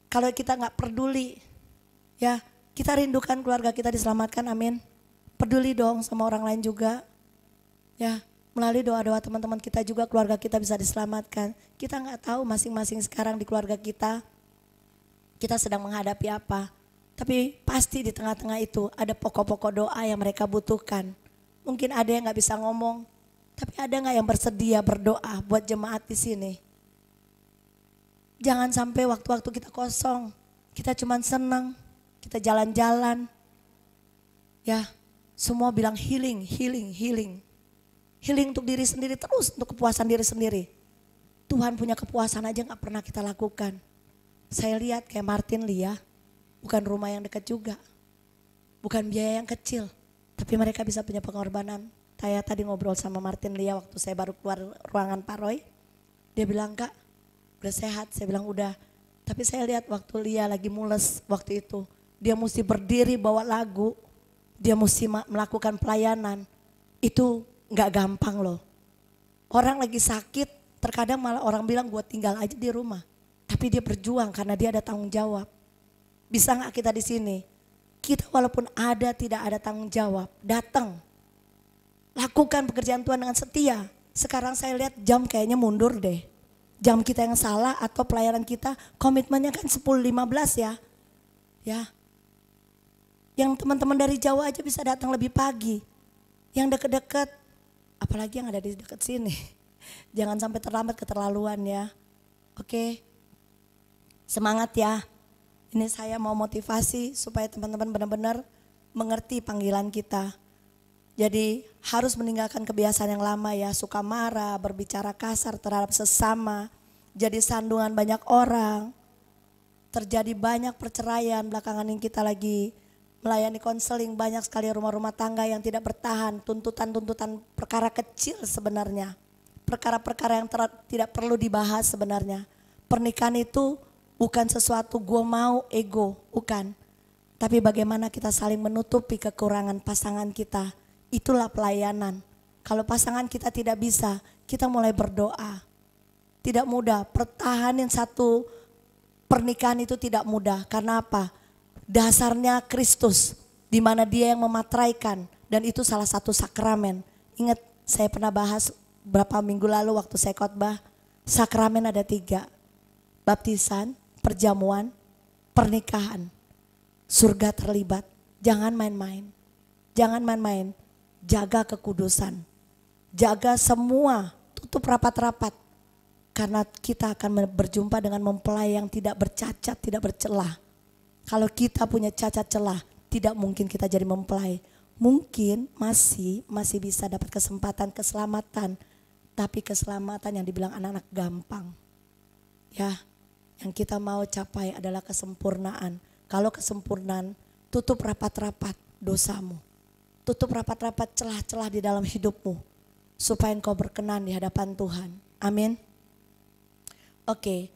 Speaker 1: Kalau kita gak peduli, ya kita rindukan keluarga kita diselamatkan, amin. Peduli dong sama orang lain juga. Ya, melalui doa-doa teman-teman kita juga keluarga kita bisa diselamatkan. Kita gak tahu masing-masing sekarang di keluarga kita sedang menghadapi apa. Tapi pasti di tengah-tengah itu ada pokok-pokok doa yang mereka butuhkan. Mungkin ada yang gak bisa ngomong, tapi ada gak yang bersedia berdoa buat jemaat di sini? Jangan sampai waktu-waktu kita kosong, kita cuman senang, kita jalan-jalan. Ya, semua bilang healing. Healing untuk diri sendiri terus, untuk kepuasan diri sendiri. Tuhan punya kepuasan aja gak pernah kita lakukan. Saya lihat kayak Martin Lia, bukan rumah yang dekat juga. Bukan biaya yang kecil, tapi mereka bisa punya pengorbanan. Saya tadi ngobrol sama Martin Lia waktu saya baru keluar ruangan Pak Roy. Dia bilang, Kak, udah sehat? Saya bilang udah. Tapi saya lihat waktu Lia lagi mules waktu itu. Dia mesti berdiri bawa lagu. Dia mesti melakukan pelayanan. Itu gak gampang loh. Orang lagi sakit, terkadang malah orang bilang gue tinggal aja di rumah. Tapi dia berjuang karena dia ada tanggung jawab. Bisa gak kita di sini? Kita walaupun ada tidak ada tanggung jawab, datang. Lakukan pekerjaan Tuhan dengan setia. Sekarang saya lihat jam kayaknya mundur deh. Jam kita yang salah atau pelayanan kita komitmennya kan 10.15 ya. Ya. Yang teman-teman dari Jawa aja bisa datang lebih pagi. Yang deket-deket, apalagi yang ada di dekat sini. Jangan sampai terlambat keterlaluan ya. Oke. Semangat ya. Ini saya mau motivasi supaya teman-teman benar-benar mengerti panggilan kita. Jadi harus meninggalkan kebiasaan yang lama ya, suka marah, berbicara kasar terhadap sesama, jadi sandungan banyak orang. Terjadi banyak perceraian belakangan ini, kita lagi melayani konseling, banyak sekali rumah-rumah tangga yang tidak bertahan, tuntutan-tuntutan perkara kecil sebenarnya. Perkara-perkara yang tidak perlu dibahas sebenarnya. Pernikahan itu bukan sesuatu gue mau ego, bukan. Tapi bagaimana kita saling menutupi kekurangan pasangan kita. Itulah pelayanan. Kalau pasangan kita tidak bisa, kita mulai berdoa. Tidak mudah, pertahanin satu pernikahan itu tidak mudah. Karena apa? Dasarnya Kristus, di mana dia yang mematraikan. Dan itu salah satu sakramen. Ingat saya pernah bahas beberapa minggu lalu waktu saya khotbah. Sakramen ada 3. Baptisan, perjamuan, pernikahan. Surga terlibat, jangan main-main. Jangan main-main, jaga kekudusan. Jaga semua, tutup rapat-rapat. Karena kita akan berjumpa dengan mempelai yang tidak bercacat, tidak bercelah. Kalau kita punya cacat celah, tidak mungkin kita jadi mempelai. mungkin masih bisa dapat kesempatan keselamatan, tapi keselamatan yang dibilang anak-anak gampang. Ya, yang kita mau capai adalah kesempurnaan. Kalau kesempurnaan, tutup rapat-rapat dosamu. Tutup rapat-rapat celah-celah di dalam hidupmu. Supaya engkau berkenan di hadapan Tuhan. Amin. Oke,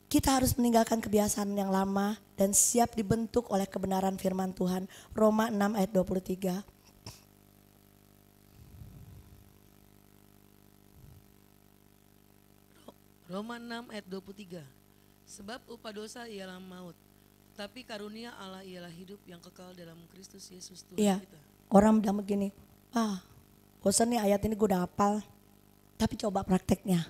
Speaker 1: kita harus meninggalkan kebiasaan yang lama dan siap dibentuk oleh kebenaran firman Tuhan. Roma 6 ayat 23.
Speaker 2: Roma 6 ayat 23. Sebab upah dosa ialah maut, tapi karunia Allah ialah hidup yang kekal dalam Kristus Yesus Tuhan
Speaker 1: Iya,
Speaker 2: kita.
Speaker 1: orang bilang begini, bosan nih ayat ini gue udah hafal. Tapi coba prakteknya.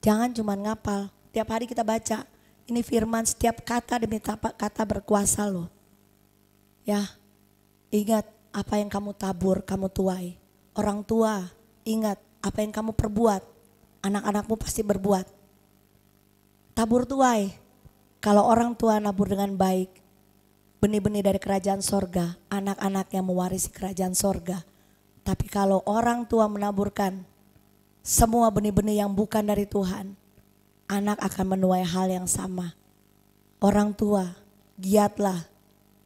Speaker 1: Jangan cuma ngapal, tiap hari kita baca. Ini firman, setiap kata demi kata berkuasa loh. Ya, ingat apa yang kamu tabur, kamu tuai. Orang tua, ingat apa yang kamu perbuat, anak-anakmu pasti berbuat. Tabur tuai, kalau orang tua nabur dengan baik, benih-benih dari kerajaan sorga, anak-anaknya mewarisi kerajaan sorga. Tapi kalau orang tua menaburkan semua benih-benih yang bukan dari Tuhan, anak akan menuai hal yang sama. Orang tua, giatlah,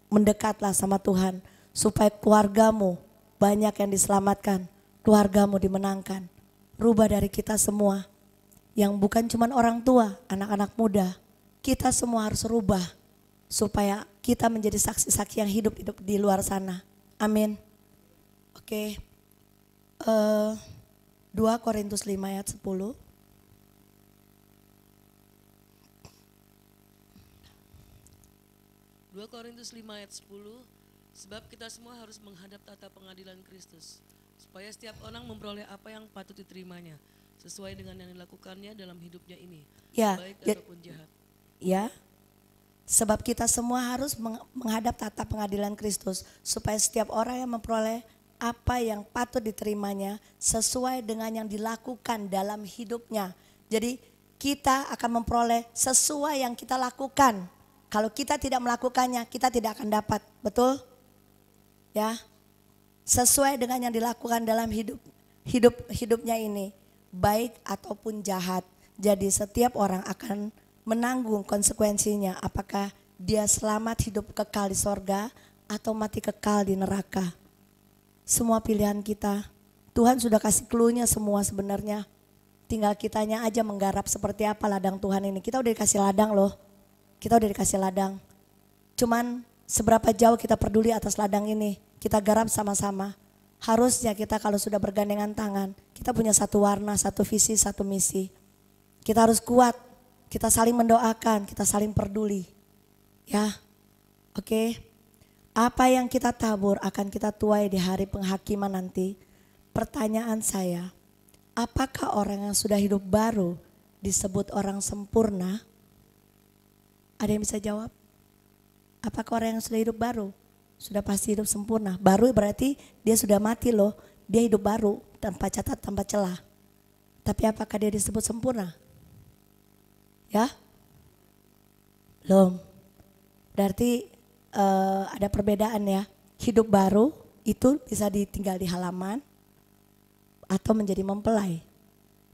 Speaker 1: mendekatlah sama Tuhan, supaya keluargamu banyak yang diselamatkan, keluargamu dimenangkan. Rubah dari kita semua, yang bukan cuma orang tua, anak-anak muda, kita semua harus rubah, supaya kita menjadi saksi-saksi yang hidup di luar sana. Amin. Oke. 2 Korintus 5 ayat 10.
Speaker 2: 2 Korintus 5 ayat 10. Sebab kita semua harus menghadap tata pengadilan Kristus, supaya setiap orang memperoleh apa yang patut diterimanya, sesuai dengan yang dilakukannya dalam hidupnya ini, baik ataupun jahat.
Speaker 1: Ya, sebab kita semua harus menghadap tata pengadilan Kristus, supaya setiap orang yang memperoleh apa yang patut diterimanya sesuai dengan yang dilakukan dalam hidupnya. Jadi kita akan memperoleh sesuai yang kita lakukan. Kalau kita tidak melakukannya, kita tidak akan dapat. Betul? Ya. Sesuai dengan yang dilakukan dalam hidupnya ini, baik ataupun jahat. Jadi setiap orang akan menanggung konsekuensinya, apakah dia selamat hidup kekal di sorga atau mati kekal di neraka. Semua pilihan kita, Tuhan sudah kasih clue-nya semua sebenarnya. Tinggal kitanya aja menggarap seperti apa ladang Tuhan ini. Kita udah dikasih ladang loh, kita udah dikasih ladang. Cuman seberapa jauh kita peduli atas ladang ini, kita garap sama-sama. Harusnya kita kalau sudah bergandengan tangan, kita punya satu warna, satu visi, satu misi. Kita harus kuat, kita saling mendoakan, kita saling peduli. Ya, oke. Apa yang kita tabur akan kita tuai di hari penghakiman nanti. Pertanyaan saya, apakah orang yang sudah hidup baru disebut orang sempurna? Ada yang bisa jawab? Apakah orang yang sudah hidup baru sudah pasti hidup sempurna? Baru berarti dia sudah mati loh, dia hidup baru tanpa catat, tanpa celah. Tapi apakah dia disebut sempurna? Ya? Belum. Berarti ada perbedaan ya. Hidup baru itu bisa ditinggal di halaman atau menjadi mempelai.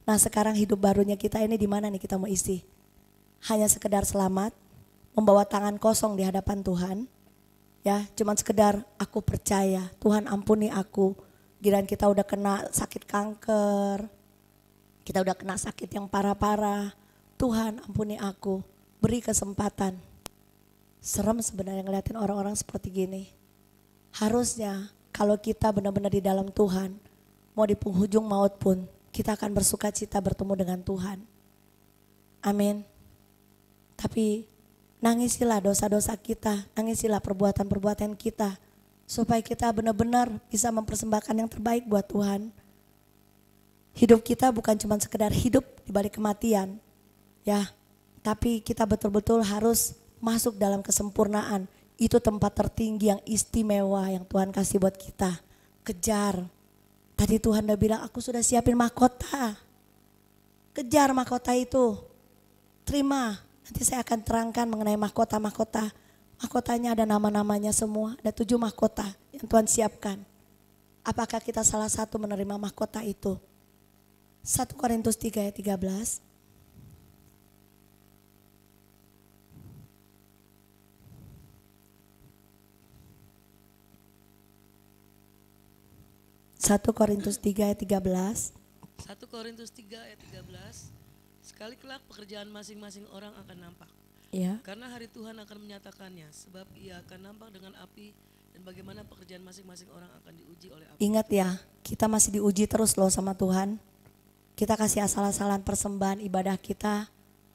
Speaker 1: Nah sekarang hidup barunya kita ini di mana nih kita mau isi? Hanya sekedar selamat, membawa tangan kosong di hadapan Tuhan. Ya, cuman sekedar aku percaya, Tuhan ampuni aku. Giliran kita udah kena sakit kanker, kita udah kena sakit yang parah-parah, Tuhan ampuni aku, beri kesempatan. Serem sebenarnya ngeliatin orang-orang seperti gini. Harusnya kalau kita benar-benar di dalam Tuhan, mau di penghujung maut pun, kita akan bersuka cita bertemu dengan Tuhan. Amin. Tapi nangisilah dosa-dosa kita, nangisilah perbuatan-perbuatan kita, supaya kita benar-benar bisa mempersembahkan yang terbaik buat Tuhan. Hidup kita bukan cuma sekedar hidup di balik kematian, ya, tapi kita betul-betul harus masuk dalam kesempurnaan. Itu tempat tertinggi yang istimewa yang Tuhan kasih buat kita. Kejar. Tadi Tuhan udah bilang, aku sudah siapin mahkota. Kejar mahkota itu. Terima. Nanti saya akan terangkan mengenai mahkota-mahkota. Mahkotanya ada nama-namanya semua. Ada 7 mahkota yang Tuhan siapkan. Apakah kita salah satu menerima mahkota itu? 1 Korintus 3 ayat 13. Satu Korintus 3 ayat 13.
Speaker 2: 1 Korintus 3 ayat 13. Sekali kelak pekerjaan masing-masing orang akan nampak.
Speaker 1: Ya.
Speaker 2: Karena hari Tuhan akan menyatakannya, sebab ia akan nampak dengan api dan bagaimana pekerjaan masing-masing orang akan diuji oleh api.
Speaker 1: Ingat ya, kita masih diuji terus loh sama Tuhan. Kita kasih asal-asalan persembahan ibadah kita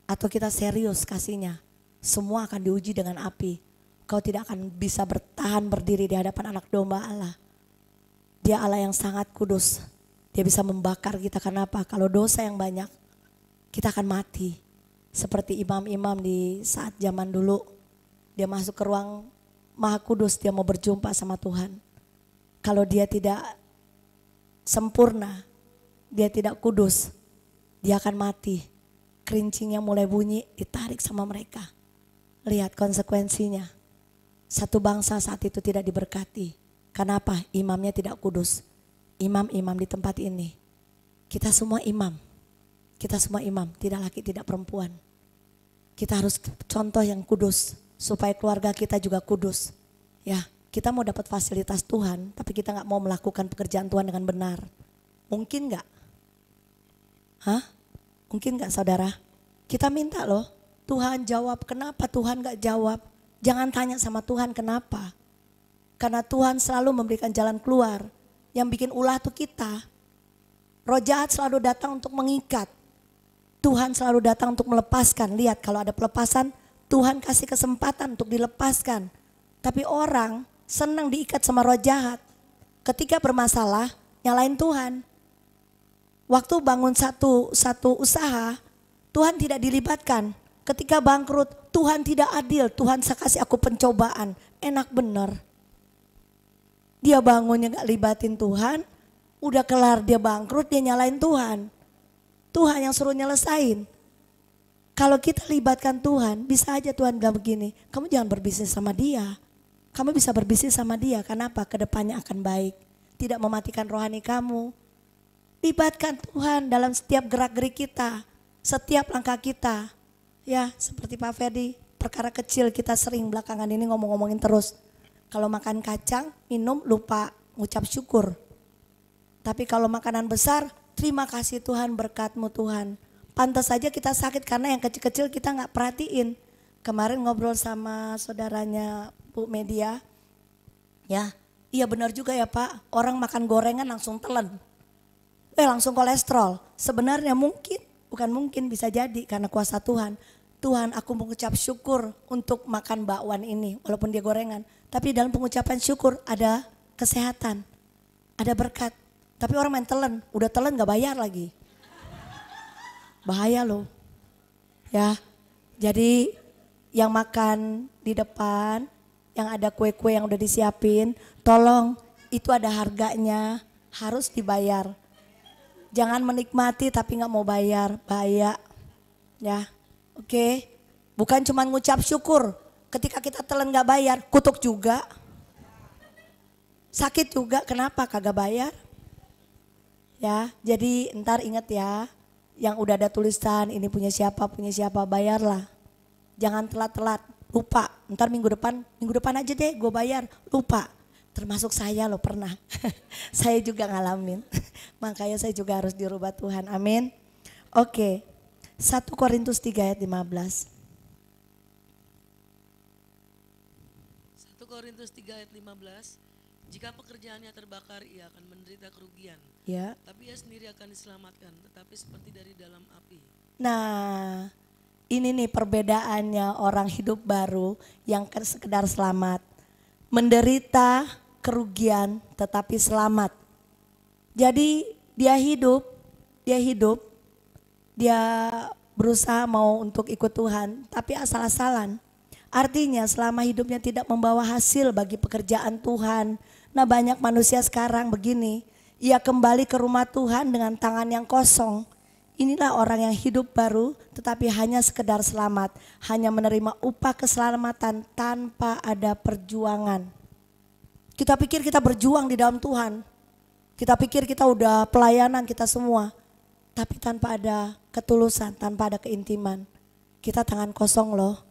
Speaker 1: atau kita serius kasihnya, semua akan diuji dengan api. Kau tidak akan bisa bertahan berdiri di hadapan anak domba Allah. Dia Allah yang sangat kudus. Dia bisa membakar kita. Kenapa? Kalau dosa yang banyak, kita akan mati. Seperti imam-imam di saat zaman dulu, dia masuk ke ruang Maha Kudus, dia mau berjumpa sama Tuhan. Kalau dia tidak sempurna, dia tidak kudus, dia akan mati. Kerincingnya mulai bunyi, ditarik sama mereka. Lihat konsekuensinya. Satu bangsa saat itu tidak diberkati. Kenapa? Imamnya tidak kudus. Imam-imam di tempat ini. Kita semua imam. Kita semua imam, tidak laki, tidak perempuan. Kita harus contoh yang kudus. Supaya keluarga kita juga kudus. Ya, kita mau dapat fasilitas Tuhan, tapi kita gak mau melakukan pekerjaan Tuhan dengan benar. Mungkin gak? Hah? Mungkin gak saudara? Kita minta loh, Tuhan jawab. Kenapa Tuhan gak jawab? Jangan tanya sama Tuhan kenapa. Karena Tuhan selalu memberikan jalan keluar. Yang bikin ulah tuh kita. Roh jahat selalu datang untuk mengikat. Tuhan selalu datang untuk melepaskan. Lihat kalau ada pelepasan, Tuhan kasih kesempatan untuk dilepaskan. Tapi orang senang diikat sama roh jahat. Ketika bermasalah, nyalain Tuhan. Waktu bangun satu usaha, Tuhan tidak dilibatkan. Ketika bangkrut, Tuhan tidak adil. Tuhan kasih aku pencobaan. Enak bener. Dia bangunnya gak libatin Tuhan, udah kelar dia bangkrut, dia nyalain Tuhan. Tuhan yang suruh nyelesain. Kalau kita libatkan Tuhan, bisa aja Tuhan bilang begini, kamu jangan berbisnis sama dia. Kamu bisa berbisnis sama dia, kenapa? Kedepannya akan baik. Tidak mematikan rohani kamu. Libatkan Tuhan dalam setiap gerak-gerik kita, setiap langkah kita. Ya, seperti Pak Ferdi, perkara kecil kita sering belakangan ini ngomong-ngomongin terus. Kalau makan kacang, minum, lupa ngucap syukur. Tapi kalau makanan besar, terima kasih Tuhan, berkat-Mu Tuhan. Pantas saja kita sakit karena yang kecil-kecil kita gak perhatiin. Kemarin ngobrol sama saudaranya Bu Media. Ya, iya benar juga ya Pak, orang makan gorengan langsung telan. Langsung kolesterol. Sebenarnya mungkin, bukan mungkin, bisa jadi karena kuasa Tuhan. Tuhan, aku mengucap syukur untuk makan bakwan ini walaupun dia gorengan. Tapi dalam pengucapan syukur ada kesehatan, ada berkat. Tapi orang main telan, udah telan gak bayar lagi. Bahaya loh. Ya, jadi yang makan di depan, yang ada kue-kue yang udah disiapin, tolong itu ada harganya, harus dibayar. Jangan menikmati tapi gak mau bayar, bahaya. Ya, oke. Bukan cuma ngucap syukur. Ketika kita telan gak bayar, kutuk juga. Sakit juga, kenapa kagak bayar? Ya, jadi ntar ingat ya, yang udah ada tulisan ini punya siapa, bayarlah. Jangan telat-telat, lupa. Ntar minggu depan aja deh gue bayar, lupa. Termasuk saya loh pernah, saya juga ngalamin. Makanya saya juga harus dirubah Tuhan, amin. Oke, 1 Korintus 3 ayat 15.
Speaker 2: 1 Korintus 3 ayat 15, jika pekerjaannya terbakar ia akan menderita kerugian,
Speaker 1: Ya.
Speaker 2: tapi ia sendiri akan diselamatkan, tetapi seperti dari dalam api.
Speaker 1: Nah, ini nih perbedaannya orang hidup baru yang sekedar selamat. Menderita kerugian tetapi selamat. Jadi dia hidup, dia berusaha mau untuk ikut Tuhan, tapi asal-asalan. Artinya selama hidupnya tidak membawa hasil bagi pekerjaan Tuhan. Nah banyak manusia sekarang begini, ia kembali ke rumah Tuhan dengan tangan yang kosong. Inilah orang yang hidup baru tetapi hanya sekedar selamat. Hanya menerima upah keselamatan tanpa ada perjuangan. Kita pikir kita berjuang di dalam Tuhan. Kita pikir kita udah pelayanan kita semua. Tapi tanpa ada ketulusan, tanpa ada keintiman. Kita tangan kosong loh.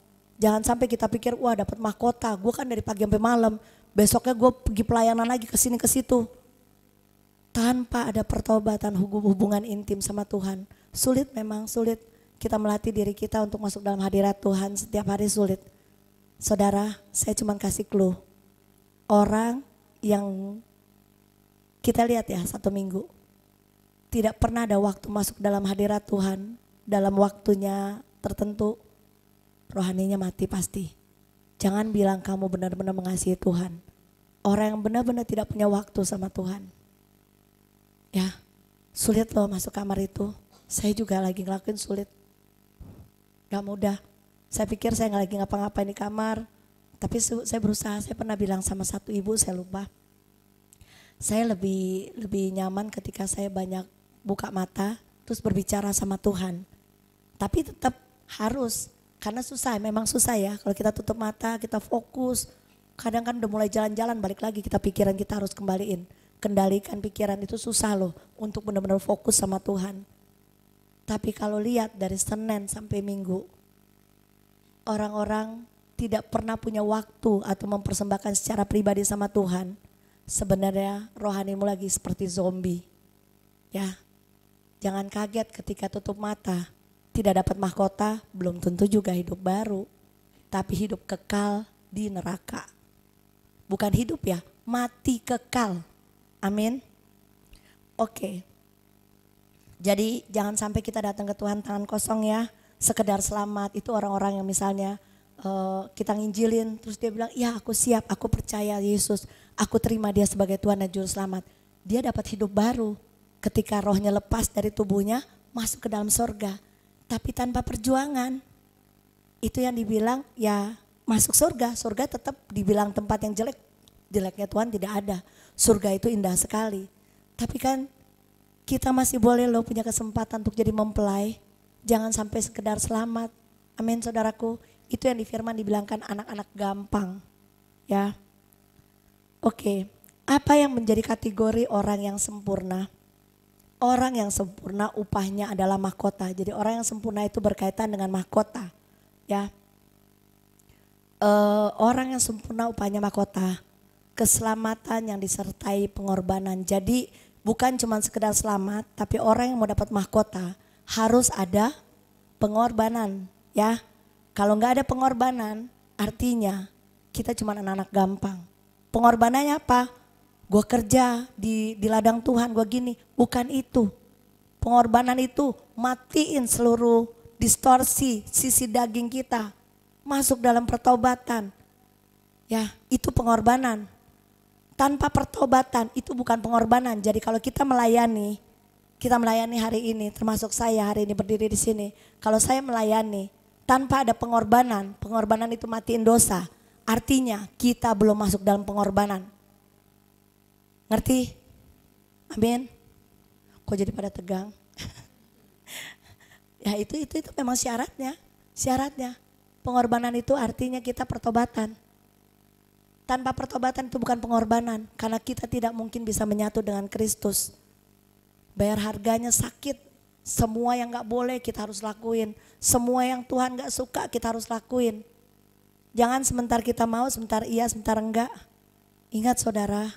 Speaker 1: Jangan sampai kita pikir, wah dapat mahkota. Gue kan dari pagi sampai malam. Besoknya gue pergi pelayanan lagi ke sini ke situ. Tanpa ada pertobatan, hubungan intim sama Tuhan. Sulit memang, sulit. Kita melatih diri kita untuk masuk dalam hadirat Tuhan setiap hari sulit. Saudara, saya cuma kasih clue. Orang yang kita lihat ya 1 minggu tidak pernah ada waktu masuk dalam hadirat Tuhan dalam waktunya tertentu, rohaninya mati pasti. Jangan bilang kamu benar-benar mengasihi Tuhan. Orang yang benar-benar tidak punya waktu sama Tuhan. Ya, sulit loh masuk kamar itu. Saya juga lagi ngelakuin sulit. Gak mudah. Saya pikir saya lagi ngapa-ngapain di kamar. Tapi saya berusaha, saya pernah bilang sama satu ibu, saya lupa. Saya lebih nyaman ketika saya banyak buka mata, terus berbicara sama Tuhan. Tapi tetap harus, karena susah, memang susah ya. Kalau kita tutup mata, kita fokus. Kadang kan udah mulai jalan-jalan, balik lagi pikiran kita harus kembaliin. Kendalikan pikiran itu susah loh, untuk benar-benar fokus sama Tuhan. Tapi kalau lihat dari Senin sampai Minggu, orang-orang tidak pernah punya waktu atau mempersembahkan secara pribadi sama Tuhan. Sebenarnya rohanimu lagi seperti zombie. Ya, jangan kaget ketika tutup mata. Tidak dapat mahkota, belum tentu juga hidup baru. Tapi hidup kekal di neraka. Bukan hidup ya, mati kekal. Amin. Oke. Jadi jangan sampai kita datang ke Tuhan tangan kosong ya. Sekedar selamat, itu orang-orang yang misalnya kita nginjilin terus dia bilang, ya aku siap, aku percaya Yesus, aku terima dia sebagai Tuhan dan Juru Selamat. Dia dapat hidup baru ketika rohnya lepas dari tubuhnya masuk ke dalam surga. Tapi tanpa perjuangan, itu yang dibilang ya masuk surga. Surga tetap dibilang tempat yang jelek, jeleknya Tuhan tidak ada. Surga itu indah sekali. Tapi kan kita masih boleh loh punya kesempatan untuk jadi mempelai. Jangan sampai sekedar selamat. Amin saudaraku. Itu yang di firman dibilangkan anak-anak gampang. Ya. Oke. Apa yang menjadi kategori orang yang sempurna? Orang yang sempurna upahnya adalah mahkota. Jadi orang yang sempurna itu berkaitan dengan mahkota. Ya. Orang yang sempurna upahnya mahkota. Keselamatan yang disertai pengorbanan. Jadi bukan cuma sekedar selamat, tapi orang yang mau dapat mahkota harus ada pengorbanan. Ya. Kalau nggak ada pengorbanan, artinya kita cuma anak-anak gampang. Pengorbanannya apa? Gue kerja di ladang Tuhan, gue gini. Bukan itu. Pengorbanan itu matiin seluruh distorsi sisi daging kita. Masuk dalam pertobatan. Ya, itu pengorbanan. Tanpa pertobatan itu bukan pengorbanan. Jadi kalau kita melayani hari ini, termasuk saya hari ini berdiri di sini. Kalau saya melayani tanpa ada pengorbanan, pengorbanan itu matiin dosa. Artinya kita belum masuk dalam pengorbanan. Ngerti? Amin. Kok jadi pada tegang? Ya itu memang syaratnya. Syaratnya. Pengorbanan itu artinya kita pertobatan. Tanpa pertobatan itu bukan pengorbanan. Karena kita tidak mungkin bisa menyatu dengan Kristus. Bayar harganya sakit. Semua yang gak boleh kita harus lakuin. Semua yang Tuhan gak suka kita harus lakuin. Jangan sebentar kita mau, sebentar iya, sebentar enggak. Ingat saudara,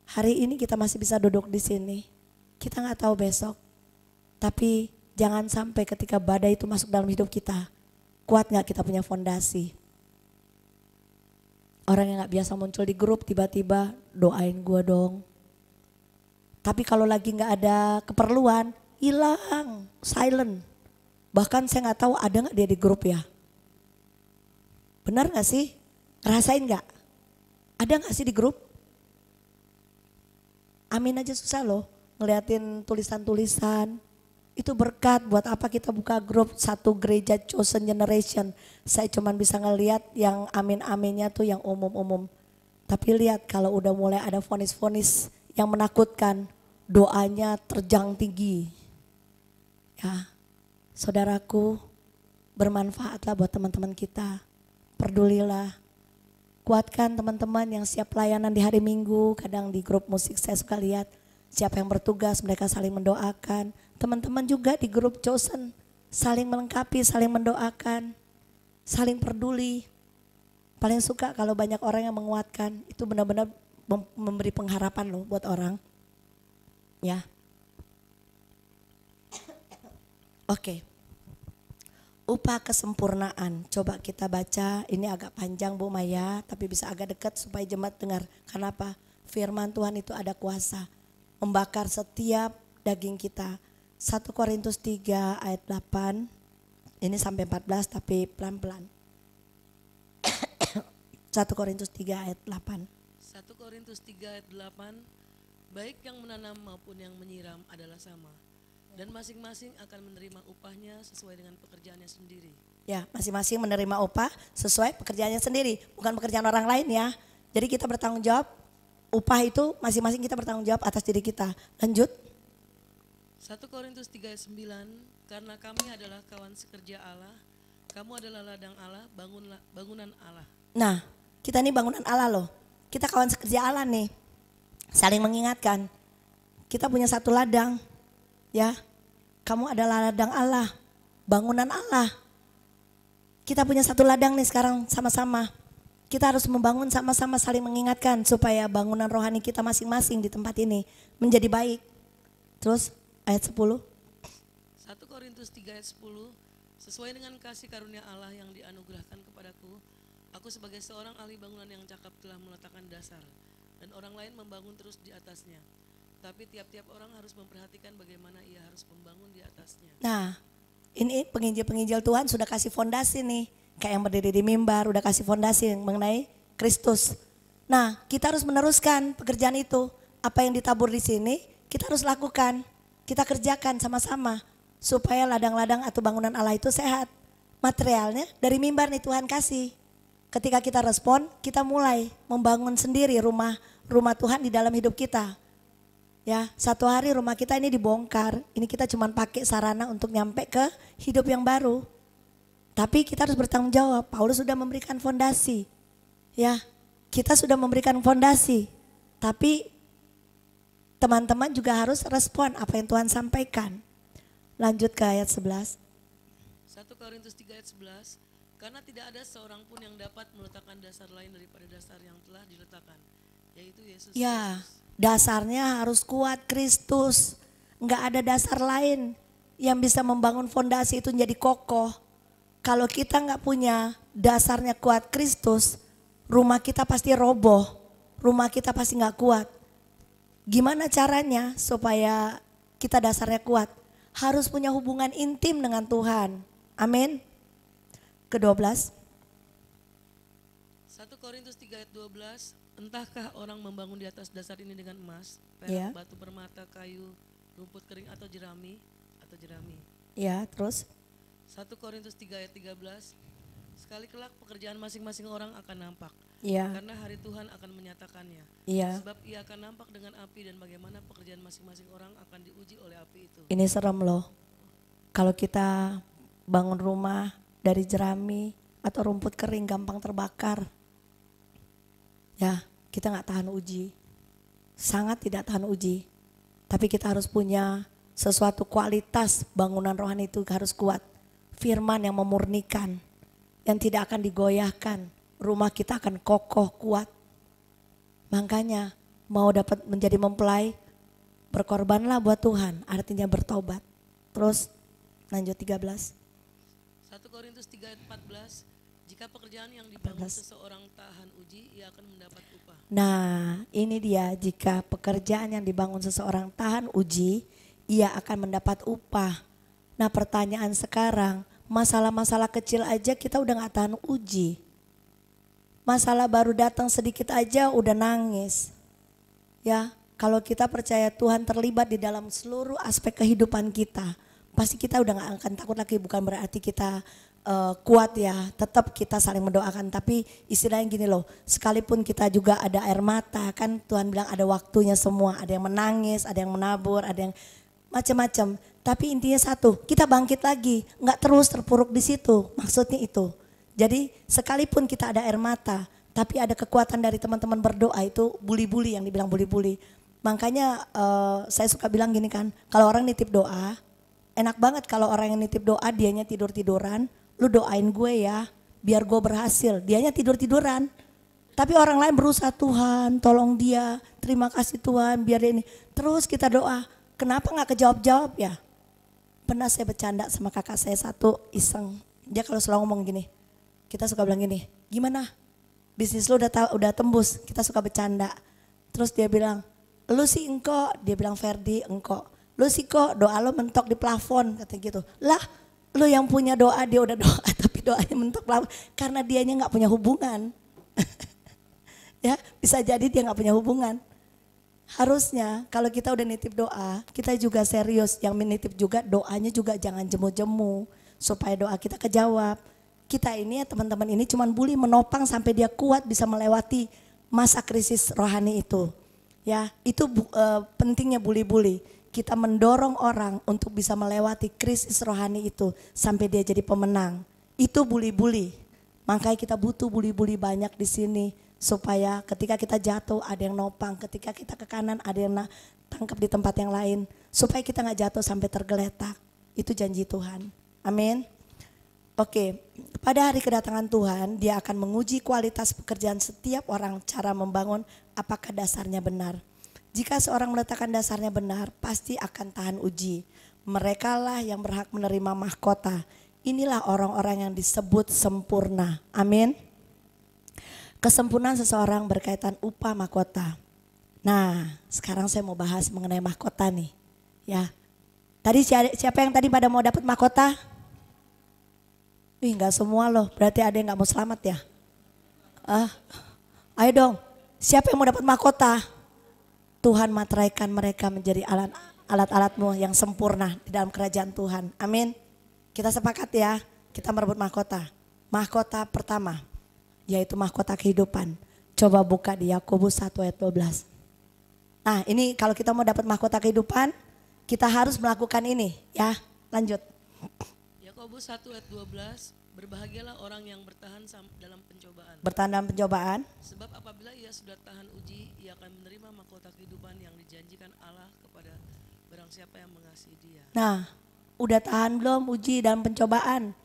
Speaker 1: hari ini kita masih bisa duduk di sini. Kita gak tahu besok. Tapi jangan sampai ketika badai itu masuk dalam hidup kita. Kuat gak kita punya fondasi? Orang yang gak biasa muncul di grup tiba-tiba doain gue dong. Tapi kalau lagi gak ada keperluan, hilang, silent. Bahkan saya gak tahu ada gak dia di grup ya. Benar gak sih? Rasain gak? Ada gak sih di grup? Amin aja susah loh. Ngeliatin tulisan-tulisan. Itu berkat buat apa kita buka grup satu gereja chosen generation. Saya cuma bisa ngeliat yang amin-aminnya tuh yang umum-umum. Tapi lihat kalau udah mulai ada vonis-vonis yang menakutkan. Doanya terjang tinggi. Ya, saudaraku, bermanfaatlah buat teman-teman kita. Pedulilah. Kuatkan teman-teman yang siap pelayanan di hari Minggu, kadang di grup musik saya suka lihat siapa yang bertugas, mereka saling mendoakan. Teman-teman juga di grup Chosen saling melengkapi, saling mendoakan, saling peduli. Paling suka kalau banyak orang yang menguatkan, itu benar-benar memberi pengharapan loh buat orang. Ya. Oke. Upah kesempurnaan, coba kita baca, ini agak panjang Bu Maya, tapi bisa agak dekat supaya jemaat dengar. Kenapa? Firman Tuhan itu ada kuasa, membakar setiap daging kita. 1 Korintus 3 ayat 8, ini sampai 14 tapi pelan-pelan. 1 Korintus 3 ayat 8.
Speaker 2: 1 Korintus 3 ayat 8, baik yang menanam maupun yang menyiram adalah sama. Dan masing-masing akan menerima upahnya sesuai dengan pekerjaannya sendiri.
Speaker 1: Ya, masing-masing menerima upah sesuai pekerjaannya sendiri, bukan pekerjaan orang lain ya. Jadi kita bertanggung jawab, upah itu masing-masing kita bertanggung jawab atas diri kita. Lanjut.
Speaker 2: 1 Korintus 3 ayat 9, karena kami adalah kawan sekerja Allah, kamu adalah ladang Allah, bangunan Allah.
Speaker 1: Nah, kita ini bangunan Allah loh. Kita kawan sekerja Allah nih, saling mengingatkan. Kita punya satu ladang. Ya, kamu adalah ladang Allah, bangunan Allah. Kita punya satu ladang nih sekarang sama-sama. Kita harus membangun sama-sama saling mengingatkan supaya bangunan rohani kita masing-masing di tempat ini menjadi baik. Terus ayat 10.
Speaker 2: 1 Korintus 3 ayat 10, sesuai dengan kasih karunia Allah yang dianugerahkan kepadaku, aku sebagai seorang ahli bangunan yang cakap telah meletakkan dasar, dan orang lain membangun terus di atasnya. Tapi tiap-tiap orang harus memperhatikan bagaimana ia harus membangun di atasnya.
Speaker 1: Nah, ini penginjil-penginjil Tuhan sudah kasih fondasi nih. Kayak yang berdiri di mimbar udah kasih fondasi mengenai Kristus. Nah, kita harus meneruskan pekerjaan itu. Apa yang ditabur di sini, kita harus lakukan. Kita kerjakan sama-sama. Supaya ladang-ladang atau bangunan Allah itu sehat. Materialnya dari mimbar nih Tuhan kasih. Ketika kita respon, kita mulai membangun sendiri rumah Tuhan di dalam hidup kita. Ya, satu hari rumah kita ini dibongkar, ini kita cuma pakai sarana untuk nyampe ke hidup yang baru. Tapi kita harus bertanggung jawab, Paulus sudah memberikan fondasi. Ya, kita sudah memberikan fondasi. Tapi teman-teman juga harus respon apa yang Tuhan sampaikan. Lanjut ke ayat 11.
Speaker 2: 1 Korintus 3 ayat 11, karena tidak ada seorang pun yang dapat meletakkan dasar lain daripada dasar yang telah diletakkan, yaitu Yesus
Speaker 1: Ya.
Speaker 2: Kristus.
Speaker 1: Dasarnya harus kuat Kristus. Enggak ada dasar lain yang bisa membangun fondasi itu menjadi kokoh. Kalau kita enggak punya dasarnya kuat Kristus, rumah kita pasti roboh. Rumah kita pasti enggak kuat. Gimana caranya supaya kita dasarnya kuat? Harus punya hubungan intim dengan Tuhan. Amin. Ke-12.
Speaker 2: 1 Korintus 3 ayat 12, entahkah orang membangun di atas dasar ini dengan emas, perak,
Speaker 1: Ya.
Speaker 2: batu permata, kayu, rumput kering atau jerami?
Speaker 1: Ya, terus
Speaker 2: 1 Korintus 3 ayat 13, sekali kelak pekerjaan masing-masing orang akan nampak,
Speaker 1: ya,
Speaker 2: karena hari Tuhan akan menyatakannya.
Speaker 1: iya.
Speaker 2: Sebab ia akan nampak dengan api dan bagaimana pekerjaan masing-masing orang akan diuji oleh api itu.
Speaker 1: Ini serem loh. Kalau kita bangun rumah dari jerami atau rumput kering gampang terbakar. Ya, kita nggak tahan uji. Sangat tidak tahan uji. Tapi kita harus punya sesuatu kualitas bangunan rohani itu harus kuat. Firman yang memurnikan, yang tidak akan digoyahkan. Rumah kita akan kokoh, kuat. Makanya mau dapat menjadi mempelai, berkorbanlah buat Tuhan, artinya bertobat. Terus lanjut 13.
Speaker 2: 1 Korintus 3 ayat 14, jika pekerjaan yang dibangun
Speaker 1: 14.
Speaker 2: seseorang tahan uji, ia akan mendapat upah.
Speaker 1: Nah, ini dia, jika pekerjaan yang dibangun seseorang tahan uji, ia akan mendapat upah. Nah, pertanyaan sekarang, masalah-masalah kecil aja kita udah gak tahan uji. Masalah baru datang sedikit aja udah nangis. Ya, kalau kita percaya Tuhan terlibat di dalam seluruh aspek kehidupan kita, pasti kita udah gak akan takut lagi. Bukan berarti kita kuat ya, tetap kita saling mendoakan. Tapi istilahnya gini loh, sekalipun kita juga ada air mata, kan Tuhan bilang ada waktunya semua. Ada yang menangis, ada yang menabur, ada yang macam-macam. Tapi intinya satu, kita bangkit lagi, nggak terus terpuruk di situ. Maksudnya itu. Jadi sekalipun kita ada air mata, Tapi ada kekuatan dari teman-teman berdoa itu buli-buli, yang dibilang buli-buli. Makanya saya suka bilang gini kan, kalau orang nitip doa, enak banget kalau orang yang nitip doa dianya tidur-tiduran, lu doain gue ya biar gue berhasil, dianya tidur-tiduran. Tapi orang lain berusaha, Tuhan tolong dia, terima kasih Tuhan biar dia ini. Terus kita doa, kenapa gak kejawab-jawab ya? Pernah saya bercanda sama kakak saya satu iseng, dia kalau selalu ngomong gini, kita suka bilang gini, gimana bisnis lu udah tembus, kita suka bercanda. Terus dia bilang, lu sih engkau, dia bilang Ferdi engkau. Lu sih kok doa lu mentok di plafon, katanya gitu. Lah lu yang punya doa, dia udah doa tapi doanya mentok plafon karena dianya gak punya hubungan. Ya, bisa jadi dia nggak punya hubungan. Harusnya kalau kita udah nitip doa, kita juga serius. Yang menitip juga doanya juga jangan jemu-jemu supaya doa kita kejawab. Kita ini ya teman-teman ini cuman bully menopang sampai dia kuat bisa melewati masa krisis rohani itu. Ya, itu pentingnya bully-bully. Kita mendorong orang untuk bisa melewati krisis rohani itu sampai dia jadi pemenang. Itu bully-bully. Makanya kita butuh bully-bully banyak di sini. Supaya ketika kita jatuh ada yang nopang, ketika kita ke kanan ada yang tangkap di tempat yang lain. Supaya kita gak jatuh sampai tergeletak. Itu janji Tuhan. Amin. Oke, pada hari kedatangan Tuhan dia akan menguji kualitas pekerjaan setiap orang, cara membangun apakah dasarnya benar. Jika seorang meletakkan dasarnya benar pasti akan tahan uji. Merekalah yang berhak menerima mahkota. Inilah orang-orang yang disebut sempurna. Amin. Kesempurnaan seseorang berkaitan upah mahkota. Nah, sekarang saya mau bahas mengenai mahkota nih. Ya. Tadi siapa yang tadi pada mau dapat mahkota? Enggak semua loh, berarti ada yang enggak mau selamat ya? Ayo dong, siapa yang mau dapat mahkota? Tuhan materaikan mereka menjadi alat-alat-Mu yang sempurna di dalam kerajaan Tuhan. Amin. Kita sepakat ya, kita merebut mahkota. Mahkota pertama, yaitu mahkota kehidupan. Coba buka di Yakobus 1 ayat 12. Nah ini kalau kita mau dapat mahkota kehidupan, kita harus melakukan ini ya. Lanjut.
Speaker 2: Yakobus 1 ayat 12, berbahagialah orang yang bertahan dalam pencobaan.
Speaker 1: Bertahan dalam pencobaan.
Speaker 2: Sebab apabila ia sudah tahan uji, ia akan menerima mahkota kehidupan yang dijanjikan Allah kepada barang siapa yang mengasihi dia.
Speaker 1: Nah, udah tahan belum uji dalam pencobaan?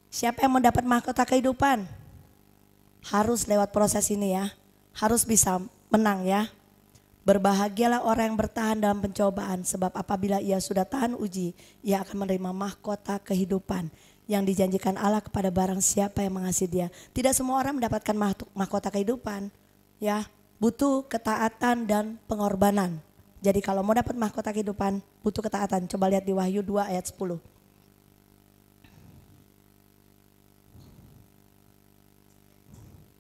Speaker 1: Siapa yang mau dapat mahkota kehidupan? Harus lewat proses ini ya, harus bisa menang ya. Berbahagialah orang yang bertahan dalam pencobaan, sebab apabila ia sudah tahan uji, ia akan menerima mahkota kehidupan yang dijanjikan Allah kepada barang siapa yang mengasihi dia. Tidak semua orang mendapatkan mahkota kehidupan ya, butuh ketaatan dan pengorbanan. Jadi kalau mau dapat mahkota kehidupan, butuh ketaatan. Coba lihat di Wahyu 2 ayat 10.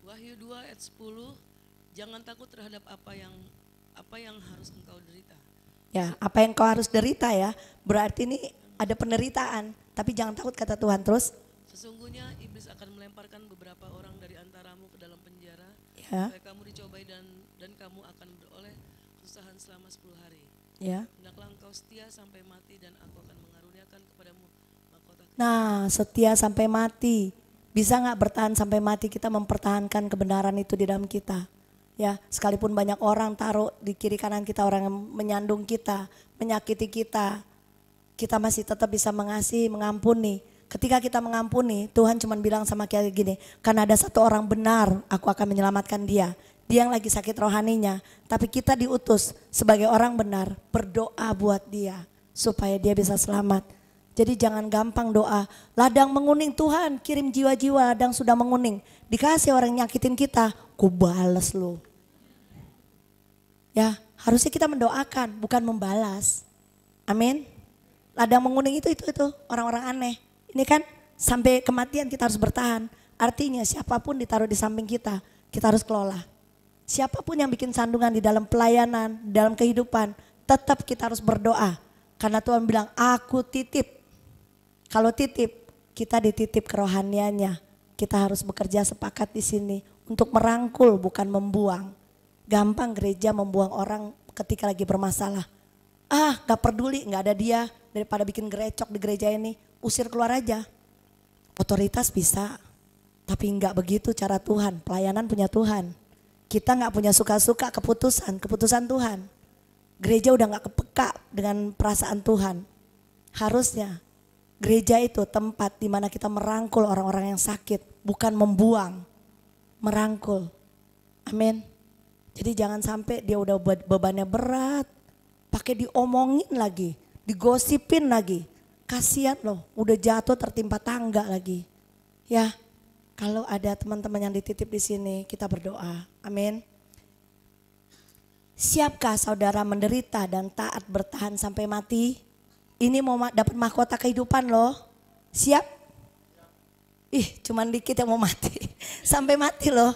Speaker 2: Wahyu 2 ayat 10, jangan takut terhadap apa yang harus engkau derita.
Speaker 1: Ya, apa yang kau harus derita ya, berarti ini ada penderitaan. Tapi jangan takut kata Tuhan terus.
Speaker 2: Sesungguhnya iblis akan melemparkan beberapa orang dari antaramu ke dalam penjara,
Speaker 1: Ya.
Speaker 2: supaya kamu dicobai dan kamu akan beroleh kesusahan selama 10 hari.
Speaker 1: Ya.
Speaker 2: Hendaklah engkau setia sampai mati dan aku akan mengaruniakan kepadamu mahkota.
Speaker 1: Nah, setia sampai mati. Bisa nggak bertahan sampai mati? Kita mempertahankan kebenaran itu di dalam kita. Ya, sekalipun banyak orang taruh di kiri kanan kita, orang yang menyandung kita, menyakiti kita, kita masih tetap bisa mengasihi, mengampuni. Ketika kita mengampuni, Tuhan cuma bilang sama kita gini, karena ada satu orang benar, aku akan menyelamatkan dia. Dia yang lagi sakit rohaninya, tapi kita diutus sebagai orang benar, berdoa buat dia supaya dia bisa selamat. Jadi jangan gampang doa, ladang menguning Tuhan, kirim jiwa-jiwa ladang sudah menguning. Dikasih orang nyakitin kita, ku bales lu. Ya, harusnya kita mendoakan, bukan membalas. Amin. Ladang menguning itu orang-orang aneh. Ini kan sampai kematian kita harus bertahan. Artinya siapapun ditaruh di samping kita harus kelola. Siapapun yang bikin sandungan di dalam pelayanan, di dalam kehidupan, tetap kita harus berdoa. Karena Tuhan bilang, aku titip. Kalau titip, kita dititip kerohaniannya. Kita harus bekerja sepakat di sini untuk merangkul bukan membuang. Gampang gereja membuang orang ketika lagi bermasalah. Gak peduli, gak ada dia, daripada bikin gerecok di gereja ini, usir keluar aja. Otoritas bisa, Tapi enggak begitu cara Tuhan, pelayanan punya Tuhan. Kita enggak punya suka-suka keputusan Tuhan. Gereja udah enggak kepeka dengan perasaan Tuhan. Harusnya gereja itu tempat di mana kita merangkul orang-orang yang sakit, bukan membuang, merangkul. Amin. Jadi jangan sampai dia udah bebannya berat, pakai diomongin lagi, digosipin lagi. Kasihan loh, udah jatuh tertimpa tangga lagi. Ya, kalau ada teman-teman yang dititip di sini, kita berdoa. Amin. Siapkah saudara menderita dan taat bertahan sampai mati? Ini mau dapat mahkota kehidupan loh. Siap? Ih, cuman dikit yang mau mati. Sampai mati loh.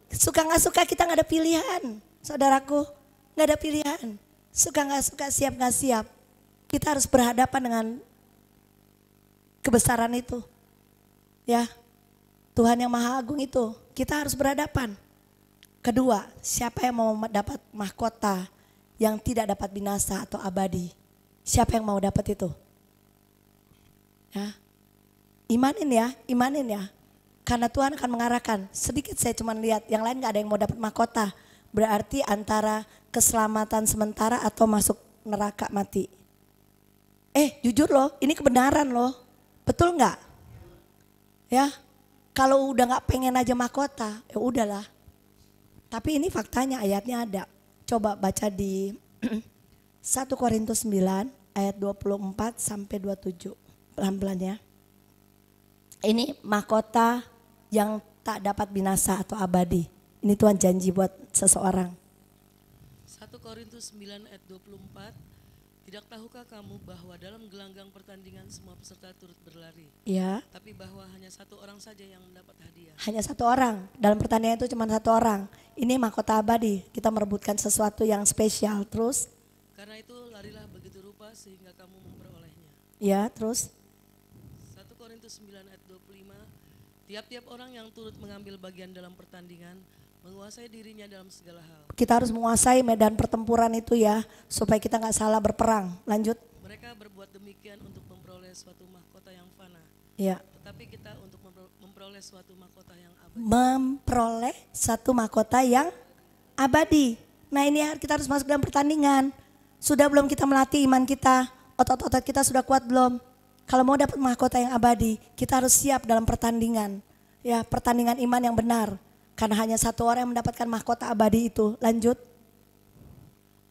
Speaker 1: Suka gak suka kita gak ada pilihan. Saudaraku, gak ada pilihan. Suka gak suka, siap gak siap. Kita harus berhadapan dengan kebesaran itu. Ya, Tuhan yang Maha Agung itu. Kita harus berhadapan. Kedua, siapa yang mau dapat mahkota yang tidak dapat binasa atau abadi? Siapa yang mau dapat itu? Ya, imanin ya. Karena Tuhan akan mengarahkan. Sedikit saya cuma lihat, yang lain gak ada yang mau dapat mahkota. Berarti antara keselamatan sementara atau masuk neraka mati. Jujur loh, ini kebenaran loh. Betul gak? Ya, kalau udah gak pengen aja mahkota, ya udahlah. Tapi ini faktanya, ayatnya ada. Coba baca di 1 Korintus 9 ayat 24 sampai 27. Pelan-pelan ya. Ini mahkota yang tak dapat binasa atau abadi. Ini Tuhan janji buat seseorang.
Speaker 2: 1 Korintus 9 ayat 24. Tidak tahukah kamu bahwa dalam gelanggang pertandingan semua peserta turut berlari?
Speaker 1: Ya.
Speaker 2: Tapi bahwa hanya satu orang saja yang mendapat hadiah.
Speaker 1: Hanya satu orang. Dalam pertandingan itu cuma satu orang. Ini mahkota abadi. Kita merebutkan sesuatu yang spesial. Terus?
Speaker 2: Karena itu larilah begitu rupa sehingga kamu memperolehnya.
Speaker 1: Ya, terus?
Speaker 2: 1 Korintus 9 ayat 25. Tiap-tiap orang yang turut mengambil bagian dalam pertandingan menguasai dirinya dalam segala hal.
Speaker 1: Kita harus menguasai medan pertempuran itu ya, supaya kita nggak salah berperang. Lanjut.
Speaker 2: Mereka berbuat demikian untuk memperoleh suatu mahkota yang fana.
Speaker 1: Ya.
Speaker 2: Tetapi kita untuk memperoleh suatu mahkota yang abadi.
Speaker 1: Memperoleh satu mahkota yang abadi. Nah ini kita harus masuk dalam pertandingan. Sudah belum kita melatih iman kita? Otot-otot kita sudah kuat belum? Kalau mau dapat mahkota yang abadi, kita harus siap dalam pertandingan. Ya, pertandingan iman yang benar. Karena hanya satu orang yang mendapatkan mahkota abadi itu. Lanjut.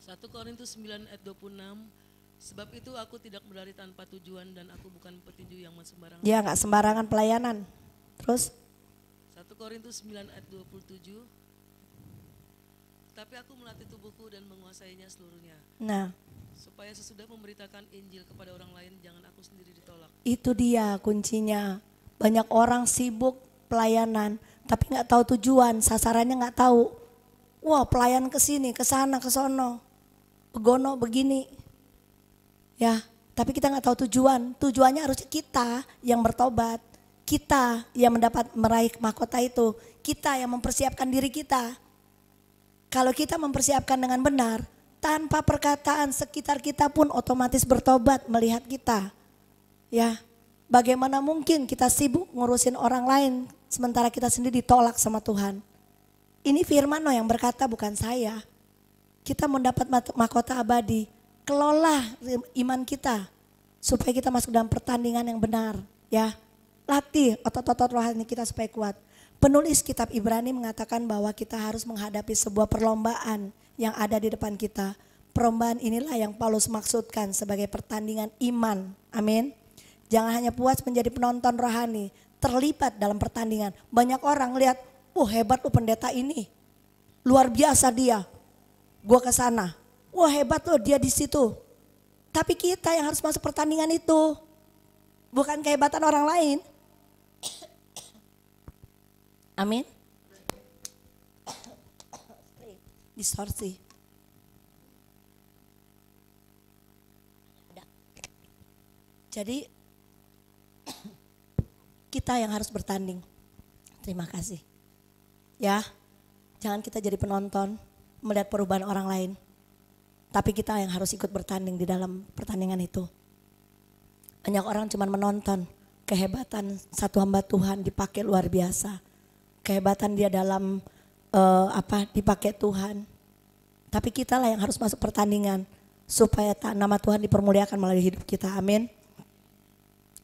Speaker 2: 1 Korintus 9 ayat 26. Sebab itu aku tidak berlari tanpa tujuan dan aku bukan petinju yang sembarangan.
Speaker 1: Ya, nggak sembarangan pelayanan. Terus?
Speaker 2: 1 Korintus 9 ayat 27. Tapi aku melatih tubuhku dan menguasainya seluruhnya.
Speaker 1: Nah.
Speaker 2: Supaya sesudah memberitakan Injil kepada orang lain, jangan aku sendiri ditolak.
Speaker 1: Itu dia kuncinya. Banyak orang sibuk pelayanan, tapi nggak tahu tujuan, sasarannya nggak tahu. Wah, pelayan ke sini, ke sana, ke sono, begono begini. Ya, tapi kita nggak tahu tujuan. Tujuannya harusnya kita yang bertobat, kita yang meraih mahkota itu, kita yang mempersiapkan diri kita. Kalau kita mempersiapkan dengan benar, tanpa perkataan sekitar kita pun otomatis bertobat melihat kita. Ya, bagaimana mungkin kita sibuk ngurusin orang lain sementara kita sendiri ditolak sama Tuhan. Ini firman loh yang berkata, bukan saya. Kita mendapat mahkota abadi. Kelola iman kita supaya kita masuk dalam pertandingan yang benar. Ya, latih otot-otot rohani kita supaya kuat. Penulis kitab Ibrani mengatakan bahwa kita harus menghadapi sebuah perlombaan yang ada di depan kita. Perlombaan inilah yang Paulus maksudkan sebagai pertandingan iman. Amin. Jangan hanya puas menjadi penonton rohani, terlibat dalam pertandingan. Banyak orang lihat, hebat loh pendeta ini. Luar biasa dia. Gua ke sana. Wah, hebat loh dia di situ. Tapi kita yang harus masuk pertandingan itu. Bukan kehebatan orang lain. Amin. Distorsi. Jadi kita yang harus bertanding. Terima kasih. Ya, jangan kita jadi penonton melihat perubahan orang lain. Tapi kita yang harus ikut bertanding di dalam pertandingan itu. Banyak orang cuma menonton kehebatan satu hamba Tuhan dipakai luar biasa. kehebatan dia dalam dipakai Tuhan. Tapi kita lah yang harus masuk pertandingan supaya nama Tuhan dipermuliakan melalui hidup kita. Amin.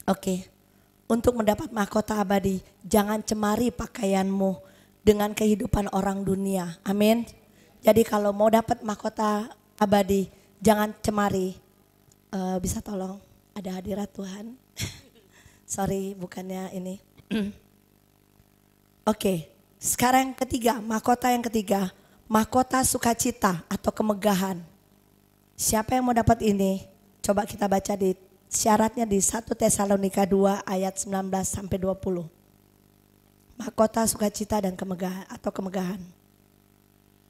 Speaker 1: Oke. Untuk mendapat mahkota abadi, jangan cemari pakaianmu dengan kehidupan orang dunia. Amin. Jadi kalau mau dapat mahkota abadi, jangan cemari. Bisa tolong ada hadirat Tuhan. Sorry, bukannya ini. Oke, sekarang yang ketiga, mahkota sukacita atau kemegahan. Siapa yang mau dapat ini? Coba kita baca di syaratnya di 1 Tesalonika 2 ayat 19 sampai 20. Mahkota sukacita dan kemegahan atau kemegahan.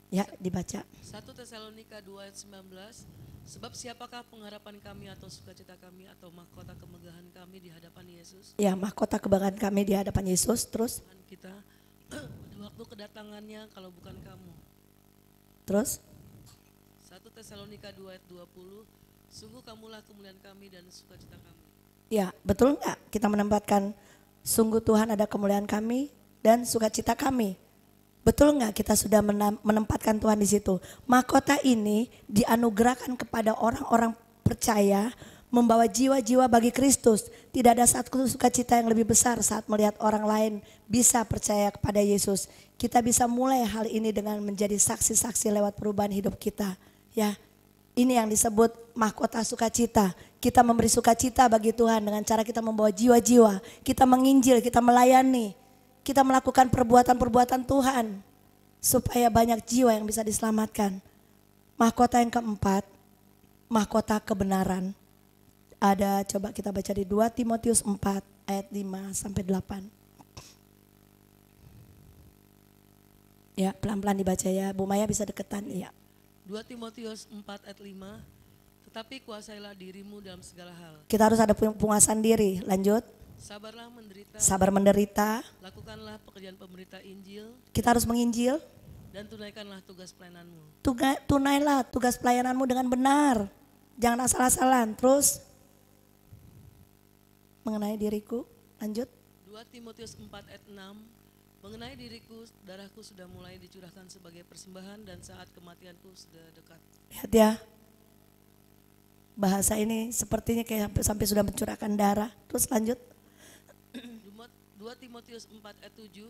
Speaker 1: Ya, dibaca.
Speaker 2: 1 Tesalonika 2 ayat 19. Sebab siapakah pengharapan kami atau sukacita kami atau mahkota kemegahan kami di hadapan Yesus?
Speaker 1: Ya, mahkota kemegahan kami di hadapan Yesus. Terus?
Speaker 2: Tuhan kita pada waktu kedatangannya kalau bukan kamu.
Speaker 1: Terus?
Speaker 2: 1 Tesalonika 2 ayat 20. Sungguh kamulah kemuliaan kami dan sukacita kami.
Speaker 1: Ya, betul enggak? Kita menempatkan sungguh Tuhan ada kemuliaan kami dan sukacita kami. Betul enggak kita sudah menempatkan Tuhan di situ? Mahkota ini dianugerahkan kepada orang-orang percaya membawa jiwa-jiwa bagi Kristus. Tidak ada satu sukacita yang lebih besar saat melihat orang lain bisa percaya kepada Yesus. Kita bisa mulai hal ini dengan menjadi saksi-saksi lewat perubahan hidup kita. Ya, ini yang disebut mahkota sukacita. Kita memberi sukacita bagi Tuhan dengan cara kita membawa jiwa-jiwa. Kita menginjil, kita melayani. Kita melakukan perbuatan-perbuatan Tuhan supaya banyak jiwa yang bisa diselamatkan. Mahkota yang keempat, mahkota kebenaran. Ada, coba kita baca di 2 Timotius 4 ayat 5 sampai 8. Ya, pelan-pelan dibaca ya. Bu Maya bisa deketan, ya.
Speaker 2: 2 Timotius 4 ayat 5. Tetapi kuasailah dirimu dalam segala hal.
Speaker 1: Kita harus ada penguasaan diri. Lanjut.
Speaker 2: Sabarlah menderita.
Speaker 1: Sabar menderita.
Speaker 2: Lakukanlah pekerjaan pemberita Injil.
Speaker 1: Kita harus menginjil.
Speaker 2: Dan tunaikanlah tugas pelayananmu.
Speaker 1: Tunailah tugas pelayananmu dengan benar. Jangan asal-asalan. Terus mengenai diriku. Lanjut.
Speaker 2: 2 Timotius 4 ayat 6. Mengenai diriku, darahku sudah mulai dicurahkan sebagai persembahan dan saat kematianku sudah dekat.
Speaker 1: Lihat ya. Bahasa ini sepertinya kayak sampai sudah mencurahkan darah. Terus lanjut.
Speaker 2: 2 Timotius 4 ayat 7.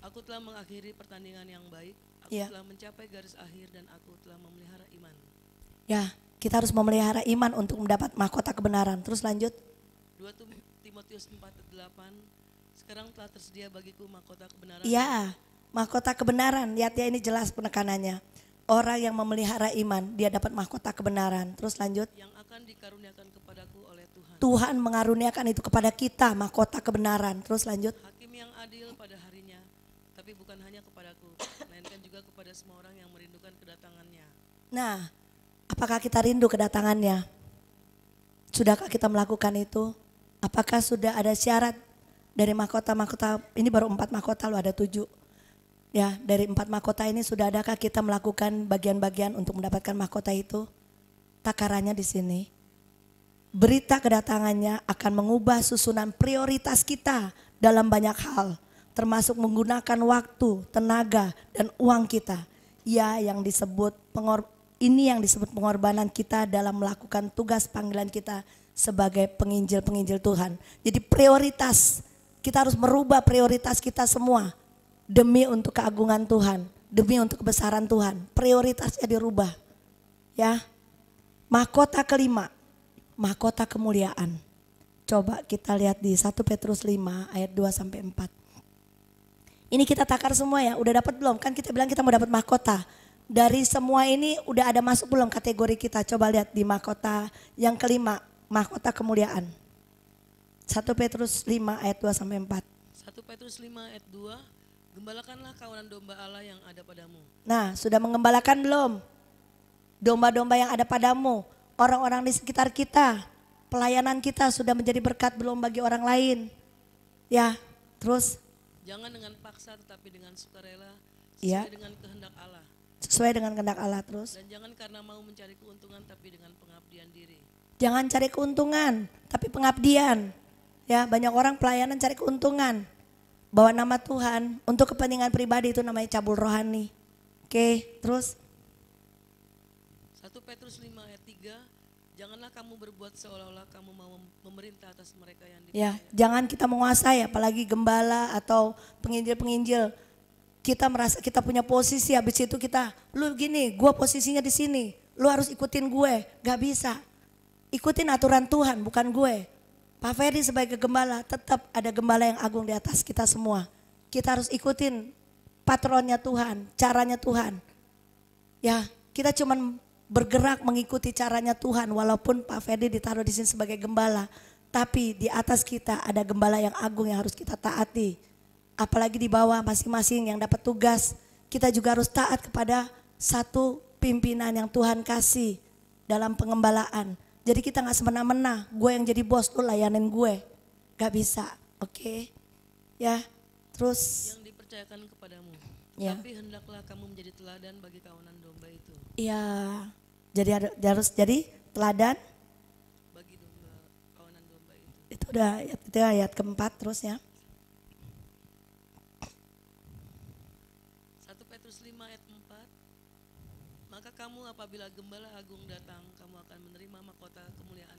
Speaker 2: Aku telah mengakhiri pertandingan yang baik. Aku
Speaker 1: Ya.
Speaker 2: telah mencapai garis akhir dan aku telah memelihara iman.
Speaker 1: Ya, kita harus memelihara iman untuk mendapat mahkota kebenaran. Terus lanjut.
Speaker 2: 2 Timotius 4 ayat 8. Sekarang telah tersedia bagiku mahkota kebenaran.
Speaker 1: Ya, mahkota kebenaran. Lihat ya, ini jelas penekanannya. Orang yang memelihara iman, dia dapat mahkota kebenaran. Terus lanjut.
Speaker 2: Yang akan dikaruniakan kepadaku oleh Tuhan.
Speaker 1: Tuhan mengaruniakan itu kepada kita, mahkota kebenaran. Terus lanjut.
Speaker 2: Hakim yang adil pada harinya, tapi bukan hanya kepadaku, melainkan juga kepada semua orang yang merindukan kedatangannya.
Speaker 1: Nah, apakah kita rindu kedatangannya? Sudahkah kita melakukan itu? Apakah sudah ada syarat dari mahkota-mahkota? Ini baru 4 mahkota, loh ada 7. Ya, dari 4 mahkota ini sudah adakah kita melakukan bagian-bagian untuk mendapatkan mahkota itu? Takarannya di sini. Berita kedatangannya akan mengubah susunan prioritas kita dalam banyak hal, termasuk menggunakan waktu, tenaga, dan uang kita. Ya, yang disebut ini yang disebut pengorbanan kita dalam melakukan tugas panggilan kita sebagai penginjil-penginjil Tuhan. Jadi prioritas, kita harus merubah prioritas kita semua demi untuk keagungan Tuhan, demi untuk kebesaran Tuhan. Prioritasnya dirubah. Ya. Mahkota kelima, mahkota kemuliaan. Coba kita lihat di 1 Petrus 5 ayat 2 sampai 4. Ini kita takar semua ya, udah dapat belum? Kan kita bilang kita mau dapat mahkota. Dari semua ini udah ada masuk belum kategori kita? Coba lihat di mahkota yang kelima, mahkota kemuliaan. 1 Petrus 5 ayat 2 sampai 4.
Speaker 2: 1 Petrus 5 ayat 2. Gembalakanlah kawanan domba Allah yang ada padamu.
Speaker 1: Nah, sudah mengembalakan belum? Domba-domba yang ada padamu, orang-orang di sekitar kita, pelayanan kita sudah menjadi berkat belum bagi orang lain? Ya, terus?
Speaker 2: Jangan dengan paksa tetapi dengan sukarela, sesuai
Speaker 1: Ya.
Speaker 2: dengan kehendak Allah.
Speaker 1: Sesuai dengan kehendak Allah, terus?
Speaker 2: Dan jangan karena mau mencari keuntungan tapi dengan pengabdian diri.
Speaker 1: Jangan cari keuntungan, tapi pengabdian. Ya, banyak orang pelayanan cari keuntungan. bawa nama Tuhan untuk kepentingan pribadi itu namanya cabul rohani. Oke, terus
Speaker 2: 1 Petrus 5 ayat 3, janganlah kamu berbuat seolah-olah kamu mau memerintah atas mereka yang
Speaker 1: ya,
Speaker 2: dipercaya.
Speaker 1: jangan kita menguasai apalagi gembala atau penginjil-penginjil. Kita merasa kita punya posisi, habis itu kita, lu gini, gue posisinya di sini, lu harus ikutin gue, gak bisa. Ikutin aturan Tuhan, bukan gue. Pak Ferdi sebagai gembala, tetap ada gembala yang agung di atas kita semua. Kita harus ikutin patronnya Tuhan, caranya Tuhan. Ya, kita cuman bergerak mengikuti caranya Tuhan, walaupun Pak Ferdi ditaruh di sini sebagai gembala. Tapi di atas kita ada gembala yang agung yang harus kita taati. Apalagi di bawah masing-masing yang dapat tugas, kita juga harus taat kepada satu pimpinan yang Tuhan kasih dalam pengembalaan. Jadi kita gak semena-mena, gue yang jadi bos, lu layanin gue. Gak bisa, oke? Ya, terus.
Speaker 2: Yang dipercayakan kepadamu.
Speaker 1: Ya.
Speaker 2: Tapi hendaklah kamu menjadi teladan bagi kawanan domba itu.
Speaker 1: Iya, jadi harus jadi teladan.
Speaker 2: Bagi kawanan domba itu.
Speaker 1: Itu udah itu ayat keempat terus ya.
Speaker 2: 1 Petrus 5 ayat 4, maka kamu apabila gembala agung datang, kamu akan menerima mahkota kemuliaan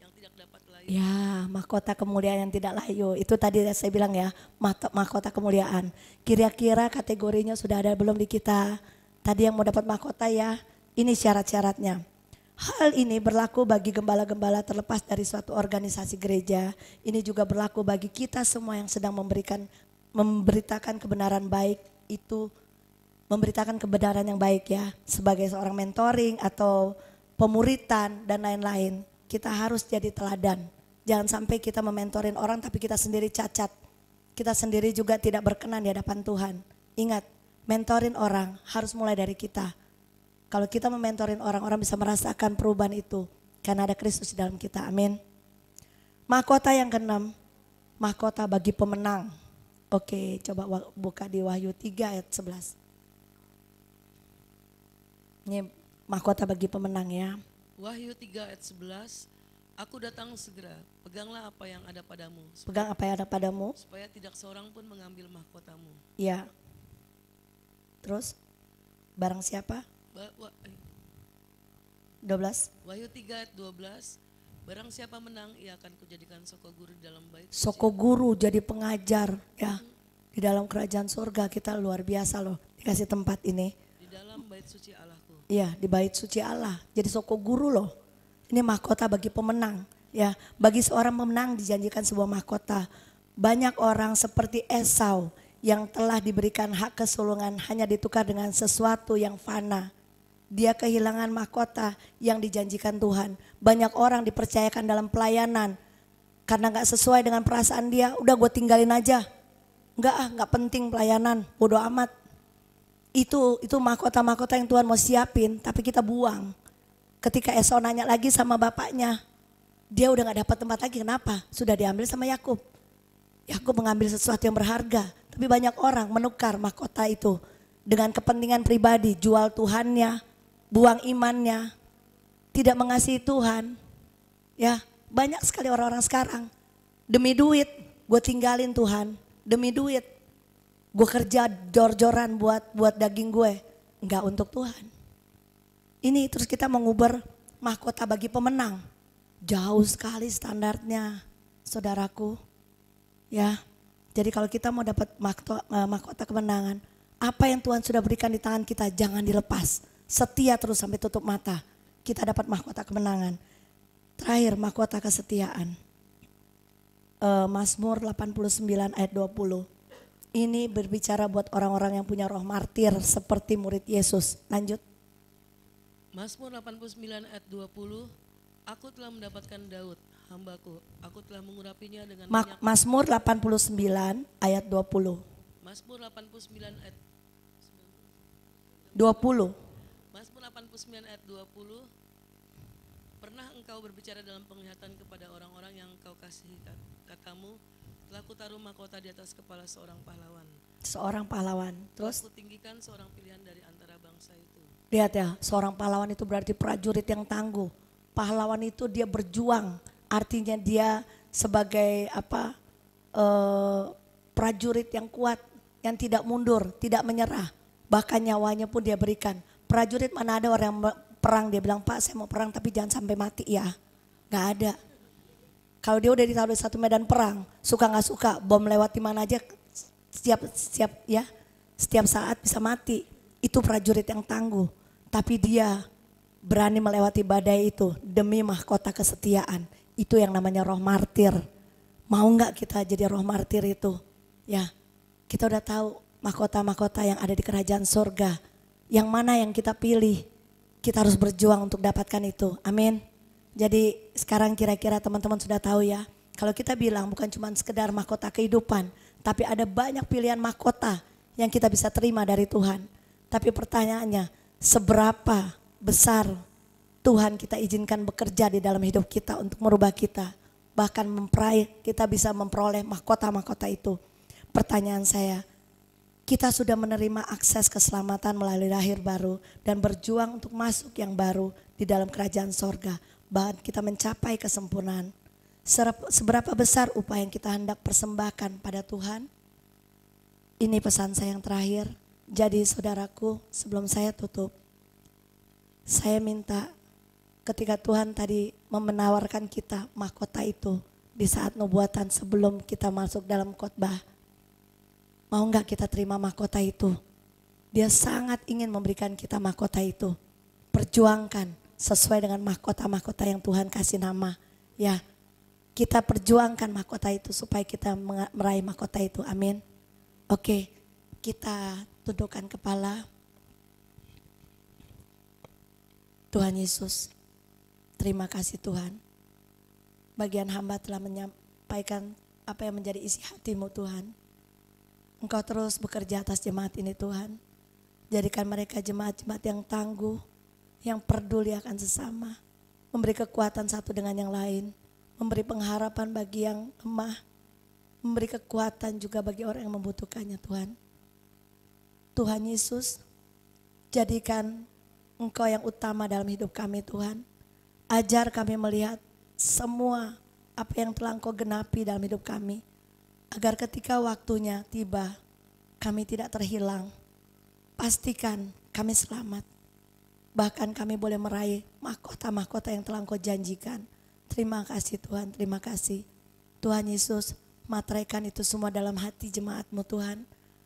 Speaker 2: yang tidak dapat layu.
Speaker 1: Ya, mahkota kemuliaan yang tidak layu. Itu tadi saya bilang ya, mahkota kemuliaan. Kira-kira kategorinya sudah ada belum di kita? Tadi yang mau dapat mahkota ya, ini syarat-syaratnya. Hal ini berlaku bagi gembala-gembala terlepas dari suatu organisasi gereja. Ini juga berlaku bagi kita semua yang sedang memberitakan kebenaran baik itu, memberitakan kebenaran yang baik ya. Sebagai seorang mentoring atau pemuritan dan lain-lain. Kita harus jadi teladan. Jangan sampai kita mementorin orang tapi kita sendiri cacat. Kita sendiri juga tidak berkenan di hadapan Tuhan. Ingat, mentorin orang harus mulai dari kita. Kalau kita mementorin orang, orang bisa merasakan perubahan itu. Karena ada Kristus di dalam kita, amin. Mahkota yang keenam, mahkota bagi pemenang. Oke, coba buka di Wahyu 3 ayat 11. Ini mahkota bagi pemenang ya.
Speaker 2: Wahyu 3 ayat 11, aku datang segera, peganglah apa yang ada padamu.
Speaker 1: Pegang apa yang ada padamu.
Speaker 2: Supaya tidak seorang pun mengambil mahkotamu.
Speaker 1: Ya. Terus, barang siapa? 12.
Speaker 2: Wahyu 3 ayat 12, barang siapa menang, ia akan kujadikan soko guru di dalam bait suci.
Speaker 1: Soko guru jadi pengajar ya. Di dalam kerajaan surga kita luar biasa loh. Dikasih tempat ini.
Speaker 2: Di dalam bait suci Allahku.
Speaker 1: Iya, di bait suci Allah. Jadi soko guru loh. Ini mahkota bagi pemenang. Ya, bagi seorang pemenang dijanjikan sebuah mahkota. Banyak orang seperti Esau yang telah diberikan hak kesulungan hanya ditukar dengan sesuatu yang fana. Dia kehilangan mahkota yang dijanjikan Tuhan. Banyak orang dipercayakan dalam pelayanan karena gak sesuai dengan perasaan dia. Udah gue tinggalin aja. Gak penting pelayanan, bodo amat. Itu mahkota-mahkota yang Tuhan mau siapin tapi kita buang. Ketika Esau nanya lagi sama bapaknya, dia udah gak dapat tempat lagi. Kenapa? Sudah diambil sama Yakub. Yakub mengambil sesuatu yang berharga. Tapi banyak orang menukar mahkota itu dengan kepentingan pribadi, jual Tuhannya, buang imannya, tidak mengasihi Tuhan. Ya, banyak sekali orang-orang sekarang demi duit gue tinggalin Tuhan, demi duit gue kerja jor-joran buat daging gue, enggak untuk Tuhan. Ini terus kita mengubah mahkota bagi pemenang. Jauh sekali standarnya, saudaraku. Ya, jadi kalau kita mau dapat mahkota kemenangan, apa yang Tuhan sudah berikan di tangan kita jangan dilepas. Setia terus sampai tutup mata. Kita dapat mahkota kemenangan. Terakhir, mahkota kesetiaan. Mazmur 89 ayat 20. Ini berbicara buat orang-orang yang punya roh martir seperti murid Yesus. Lanjut.
Speaker 2: Mazmur 89 ayat 20, aku telah mendapatkan Daud, hambaku, aku telah mengurapinya dengan minyak.
Speaker 1: Mazmur 89 ayat 20.
Speaker 2: Mazmur 89 ayat
Speaker 1: 20.
Speaker 2: Mazmur 89 ayat 20, pernah engkau berbicara dalam penglihatan kepada orang-orang yang engkau kasihi, katamu, telah kutaruh mahkota di atas kepala seorang pahlawan.
Speaker 1: Seorang pahlawan. Terus?
Speaker 2: Aku tinggikan seorang pilihan dari antara bangsa itu.
Speaker 1: Lihat ya, seorang pahlawan itu berarti prajurit yang tangguh. Pahlawan itu dia berjuang, artinya dia sebagai prajurit yang kuat, yang tidak mundur, tidak menyerah. Bahkan nyawanya pun dia berikan. Prajurit mana ada orang yang perang dia bilang, Pak saya mau perang tapi jangan sampai mati ya. Gak ada. Kalau dia udah ditaruh di satu medan perang, suka gak suka, bom lewat di mana aja setiap saat bisa mati. Itu prajurit yang tangguh. Tapi dia berani melewati badai itu demi mahkota kesetiaan. Itu yang namanya roh martir. Mau gak kita jadi roh martir itu? Ya, kita udah tahu mahkota-mahkota yang ada di kerajaan surga. Yang mana yang kita pilih? Kita harus berjuang untuk dapatkan itu. Amin. Jadi sekarang kira-kira teman-teman sudah tahu ya. Kalau kita bilang bukan cuma sekedar mahkota kehidupan. Tapi ada banyak pilihan mahkota yang kita bisa terima dari Tuhan. Tapi pertanyaannya, seberapa besar Tuhan kita izinkan bekerja di dalam hidup kita untuk merubah kita. Bahkan kita bisa memperoleh mahkota-mahkota itu. Pertanyaan saya, kita sudah menerima akses keselamatan melalui lahir baru dan berjuang untuk masuk yang baru di dalam kerajaan sorga. Bahkan kita mencapai kesempurnaan. Seberapa besar upaya yang kita hendak persembahkan pada Tuhan? Ini pesan saya yang terakhir. Jadi saudaraku, sebelum saya tutup, saya minta ketika Tuhan tadi menawarkan kita mahkota itu di saat nubuatan sebelum kita masuk dalam khotbah. Mau enggak kita terima mahkota itu? Dia sangat ingin memberikan kita mahkota itu. Perjuangkan sesuai dengan mahkota-mahkota yang Tuhan kasih nama. Ya, kita perjuangkan mahkota itu supaya kita meraih mahkota itu. Amin. Oke, kita tundukkan kepala. Tuhan Yesus, terima kasih Tuhan. Bagian hamba telah menyampaikan apa yang menjadi isi hati-Mu Tuhan. Engkau terus bekerja atas jemaat ini Tuhan. Jadikan mereka jemaat-jemaat yang tangguh, yang peduli akan sesama. Memberi kekuatan satu dengan yang lain. Memberi pengharapan bagi yang lemah. Memberi kekuatan juga bagi orang yang membutuhkannya Tuhan. Tuhan Yesus, jadikan Engkau yang utama dalam hidup kami Tuhan. Ajar kami melihat semua apa yang telah Engkau genapi dalam hidup kami. Agar ketika waktunya tiba, kami tidak terhilang. Pastikan kami selamat. Bahkan kami boleh meraih mahkota-mahkota yang telah Engkau janjikan. Terima kasih Tuhan, terima kasih. Tuhan Yesus, materaikan itu semua dalam hati jemaat-Mu Tuhan.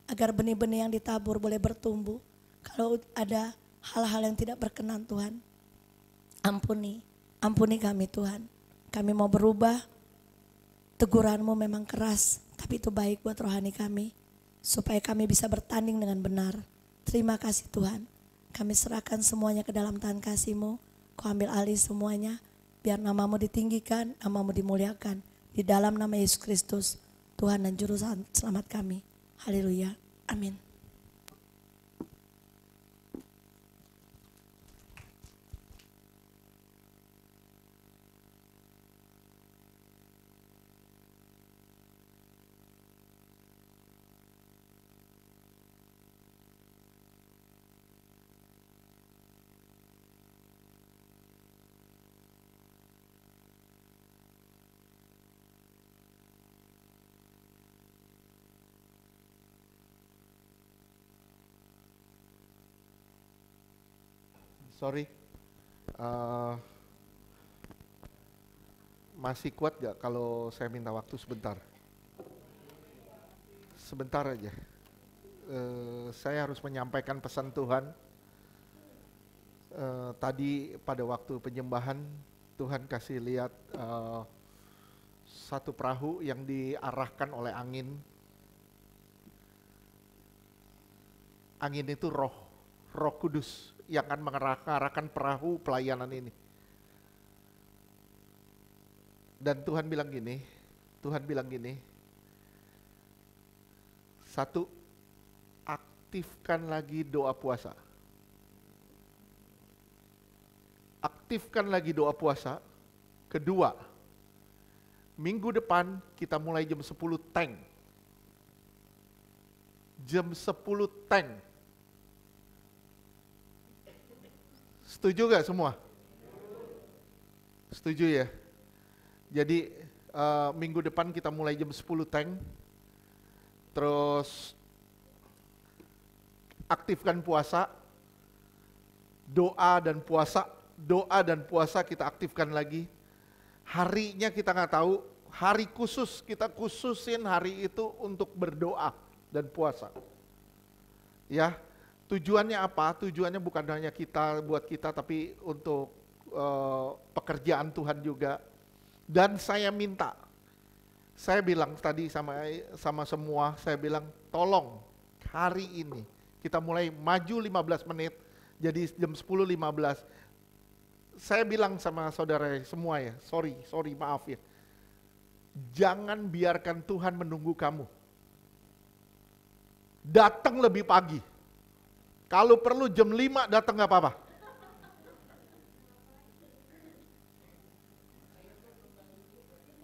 Speaker 1: Agar benih-benih yang ditabur boleh bertumbuh. Kalau ada hal-hal yang tidak berkenan Tuhan, ampuni kami Tuhan. Kami mau berubah. Teguran-Mu memang keras, tapi itu baik buat rohani kami. Supaya kami bisa bertanding dengan benar. Terima kasih Tuhan. Kami serahkan semuanya ke dalam tangan kasih-Mu. Kau ambil alih semuanya. Biar nama-Mu ditinggikan, nama-Mu dimuliakan. Di dalam nama Yesus Kristus, Tuhan dan Juru Selamat kami. Haleluya. Amin.
Speaker 3: Sorry, masih kuat gak kalau saya minta waktu sebentar? Sebentar aja. Saya harus menyampaikan pesan Tuhan. Tadi pada waktu penyembahan, Tuhan kasih lihat satu perahu yang diarahkan oleh angin. Angin itu roh kudus yang akan mengarahkan perahu pelayanan ini. Dan Tuhan bilang gini, satu, aktifkan lagi doa puasa. Aktifkan lagi doa puasa. Kedua, minggu depan kita mulai jam 10 tank. Jam 10 tank. Setuju gak semua? Setuju ya? Jadi minggu depan kita mulai jam 10 tank. Terus aktifkan puasa, doa dan puasa kita aktifkan lagi. Harinya kita nggak tahu, hari khusus kita khususin hari itu untuk berdoa dan puasa. Ya, tujuannya apa? Tujuannya bukan hanya buat kita, tapi untuk pekerjaan Tuhan juga. Dan saya minta, saya bilang tadi sama semua, saya bilang tolong hari ini kita mulai maju 15 menit, jadi jam 10.15. Saya bilang sama saudara semua ya, sorry maaf ya. Jangan biarkan Tuhan menunggu kamu. Datang lebih pagi. Kalau perlu jam 5 datang gak apa-apa.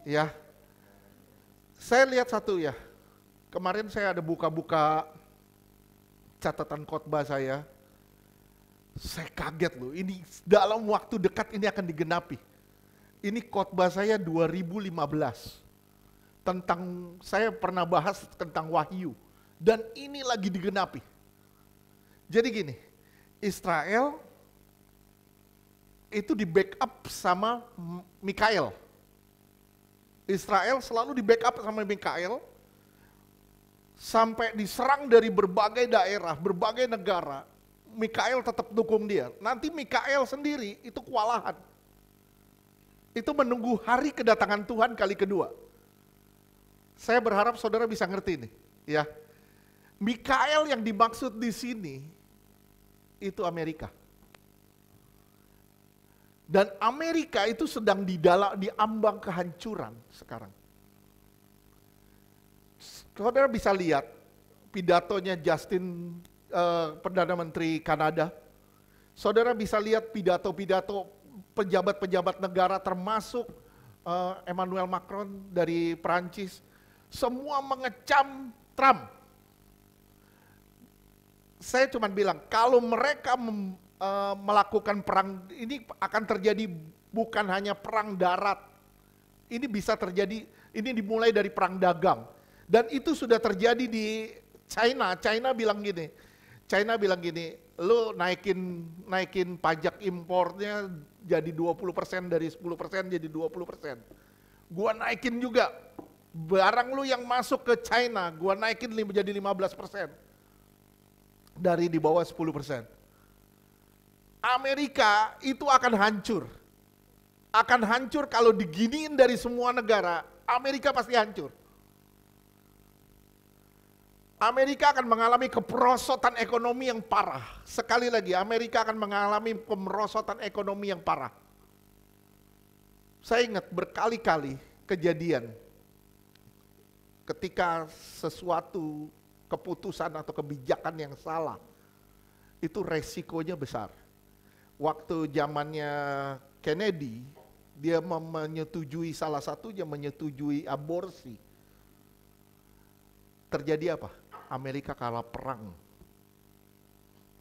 Speaker 3: Ya, saya lihat satu ya, kemarin saya ada buka-buka catatan khotbah saya kaget loh, ini dalam waktu dekat ini akan digenapi. Ini khotbah saya 2015, saya pernah bahas tentang Wahyu, dan ini lagi digenapi. Jadi gini, Israel itu di backup sama Mikael. Israel selalu di backup sama Mikael, sampai diserang dari berbagai daerah, berbagai negara, Mikael tetap dukung dia. Nanti Mikael sendiri itu kewalahan. Itu menunggu hari kedatangan Tuhan kali kedua. Saya berharap saudara bisa ngerti nih, ya. Mikael yang dimaksud di sini itu Amerika. Dan Amerika itu sedang di ambang kehancuran sekarang. Saudara bisa lihat pidatonya Justin, Perdana Menteri Kanada. Saudara bisa lihat pidato-pidato pejabat-pejabat negara termasuk Emmanuel Macron dari Perancis. Semua mengecam Trump. Saya cuma bilang, kalau mereka melakukan perang, ini akan terjadi bukan hanya perang darat. Ini bisa terjadi, ini dimulai dari perang dagang. Dan itu sudah terjadi di China. China bilang gini, lu naikin pajak impornya jadi 20%, dari 10% jadi 20%. Gua naikin juga, barang lu yang masuk ke China, gua naikin jadi 15%. Dari di bawah 10%. Amerika itu akan hancur. Akan hancur kalau diginiin dari semua negara, Amerika pasti hancur. Amerika akan mengalami kemerosotan ekonomi yang parah. Sekali lagi, Amerika akan mengalami kemerosotan ekonomi yang parah. Saya ingat berkali-kali kejadian ketika sesuatu keputusan atau kebijakan yang salah, itu resikonya besar. Waktu zamannya Kennedy, dia menyetujui, salah satunya menyetujui aborsi. Terjadi apa? Amerika kalah perang.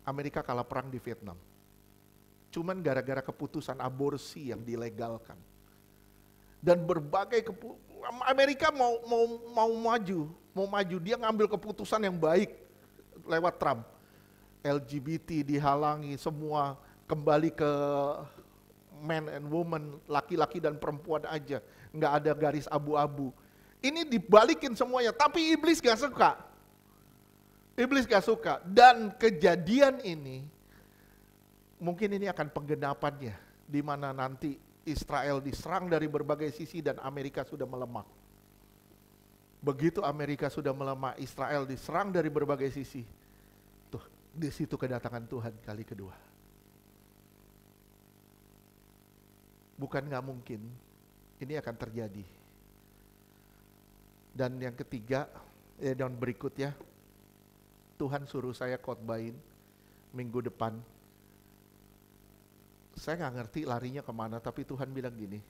Speaker 3: Amerika kalah perang di Vietnam. Cuman gara-gara keputusan aborsi yang dilegalkan. Dan berbagai Amerika mau maju, dia ngambil keputusan yang baik lewat Trump. LGBT dihalangi, semua kembali ke man and woman, laki-laki dan perempuan aja, nggak ada garis abu-abu. Ini dibalikin semuanya, tapi iblis gak suka. Iblis gak suka, dan kejadian ini, mungkin ini akan penggenapannya, di mana nanti Israel diserang dari berbagai sisi dan Amerika sudah melemah. Begitu Amerika sudah melemah, Israel diserang dari berbagai sisi. Tuh, di situ kedatangan Tuhan kali kedua. Bukan gak mungkin, ini akan terjadi. Dan yang ketiga, dan berikutnya, Tuhan suruh saya khotbahin minggu depan. Saya gak ngerti larinya kemana, tapi Tuhan bilang gini,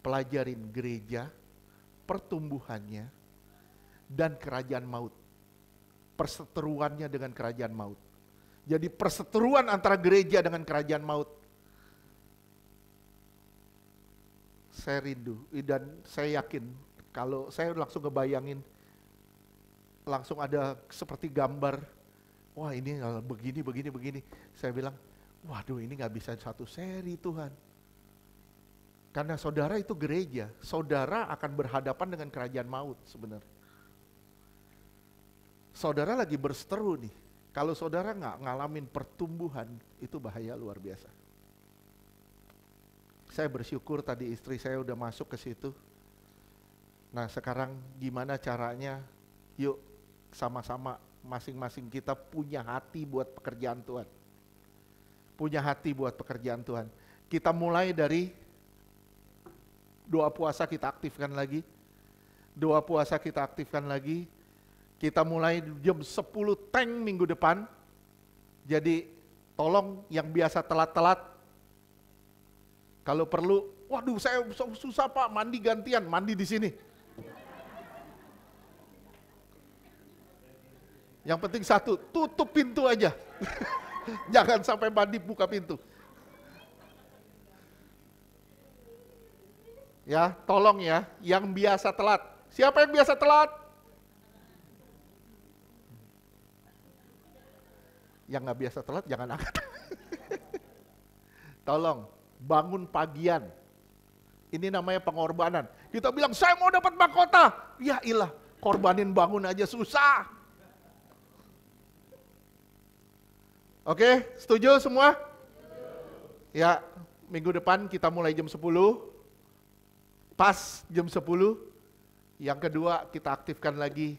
Speaker 3: pelajarin gereja, pertumbuhannya, dan kerajaan maut. Perseteruannya dengan kerajaan maut. Jadi perseteruan antara gereja dengan kerajaan maut. Saya rindu, dan saya yakin, kalau saya langsung ngebayangin, langsung ada seperti gambar, wah ini begini. Saya bilang, waduh ini gak bisa satu seri Tuhan. Karena saudara itu gereja, saudara akan berhadapan dengan kerajaan maut sebenarnya. Saudara lagi berseteru nih, kalau saudara gak ngalamin pertumbuhan, itu bahaya luar biasa. Saya bersyukur tadi istri saya udah masuk ke situ. Nah sekarang gimana caranya, yuk sama-sama masing-masing kita punya hati buat pekerjaan Tuhan. Punya hati buat pekerjaan Tuhan. Kita mulai dari doa puasa kita aktifkan lagi. Doa puasa kita aktifkan lagi. Kita mulai jam 10 tank minggu depan. Jadi tolong yang biasa telat-telat, kalau perlu, waduh saya susah Pak mandi gantian, mandi di sini. Yang penting satu, tutup pintu aja. Jangan sampai mandi buka pintu. Ya, tolong ya, yang biasa telat. Siapa yang biasa telat? Yang nggak biasa telat jangan angkat. Tolong, bangun pagian. Ini namanya pengorbanan. Kita bilang, saya mau dapat mahkota. Ya ilah, korbanin bangun aja susah. Oke, setuju semua? Ya, minggu depan kita mulai jam 10. Pas jam 10, yang kedua kita aktifkan lagi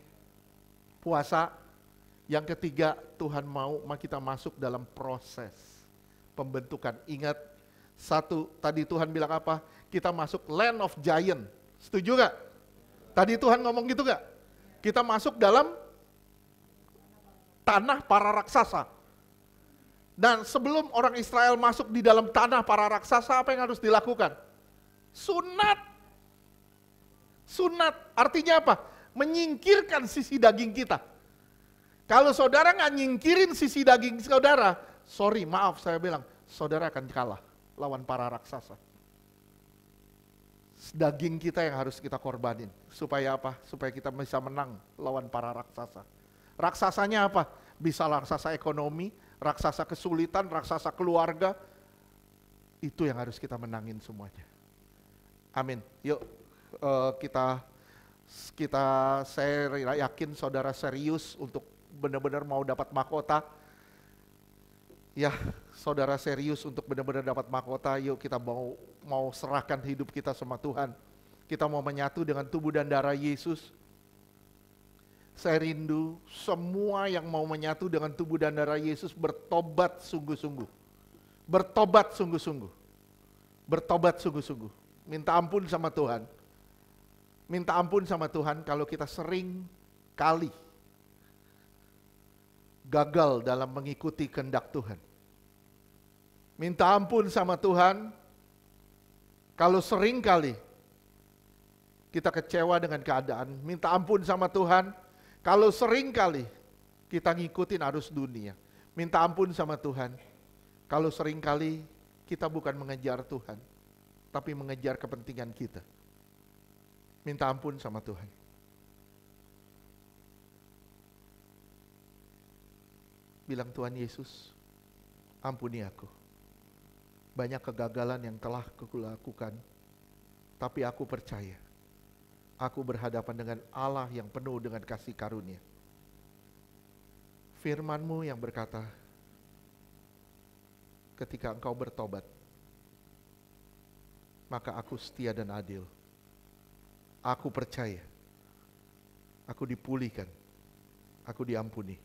Speaker 3: puasa. Yang ketiga, Tuhan mau kita masuk dalam proses pembentukan. Ingat, satu, tadi Tuhan bilang apa? Kita masuk land of giant. Setuju gak? Tadi Tuhan ngomong gitu gak? Kita masuk dalam tanah para raksasa. Dan sebelum orang Israel masuk di dalam tanah para raksasa, apa yang harus dilakukan? Sunat. Sunat artinya apa? Menyingkirkan sisi daging kita. Kalau saudara nggak nyingkirin sisi daging saudara, sorry maaf saya bilang, saudara akan kalah lawan para raksasa. Daging kita yang harus kita korbanin. Supaya apa? Supaya kita bisa menang lawan para raksasa. Raksasanya apa? Bisa raksasa ekonomi, raksasa kesulitan, raksasa keluarga. Itu yang harus kita menangin semuanya. Amin. Yuk. Saya yakin saudara serius untuk benar-benar mau dapat mahkota. Ya, saudara serius untuk benar-benar dapat mahkota. Yuk kita mau serahkan hidup kita sama Tuhan. Kita mau menyatu dengan tubuh dan darah Yesus. Saya rindu semua yang mau menyatu dengan tubuh dan darah Yesus bertobat sungguh-sungguh. Bertobat sungguh-sungguh. Bertobat sungguh-sungguh. Minta ampun sama Tuhan. Minta ampun sama Tuhan kalau kita sering kali gagal dalam mengikuti kehendak Tuhan. Minta ampun sama Tuhan kalau sering kali kita kecewa dengan keadaan. Minta ampun sama Tuhan kalau sering kali kita ngikutin arus dunia. Minta ampun sama Tuhan kalau sering kali kita bukan mengejar Tuhan, tapi mengejar kepentingan kita. Minta ampun sama Tuhan. Bilang, Tuhan Yesus, ampuni aku. Banyak kegagalan yang telah aku lakukan, tapi aku percaya. Aku berhadapan dengan Allah yang penuh dengan kasih karunia. Firman-Mu yang berkata, ketika engkau bertobat, maka aku setia dan adil. Aku percaya, aku dipulihkan, aku diampuni.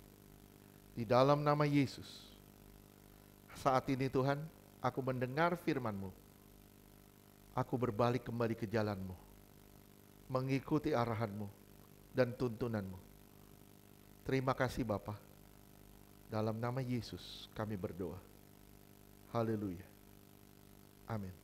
Speaker 3: Di dalam nama Yesus, saat ini Tuhan, aku mendengar firman-Mu. Aku berbalik kembali ke jalan-Mu, mengikuti arahan-Mu dan tuntunan-Mu. Terima kasih Bapa. Dalam nama Yesus kami berdoa. Haleluya. Amin.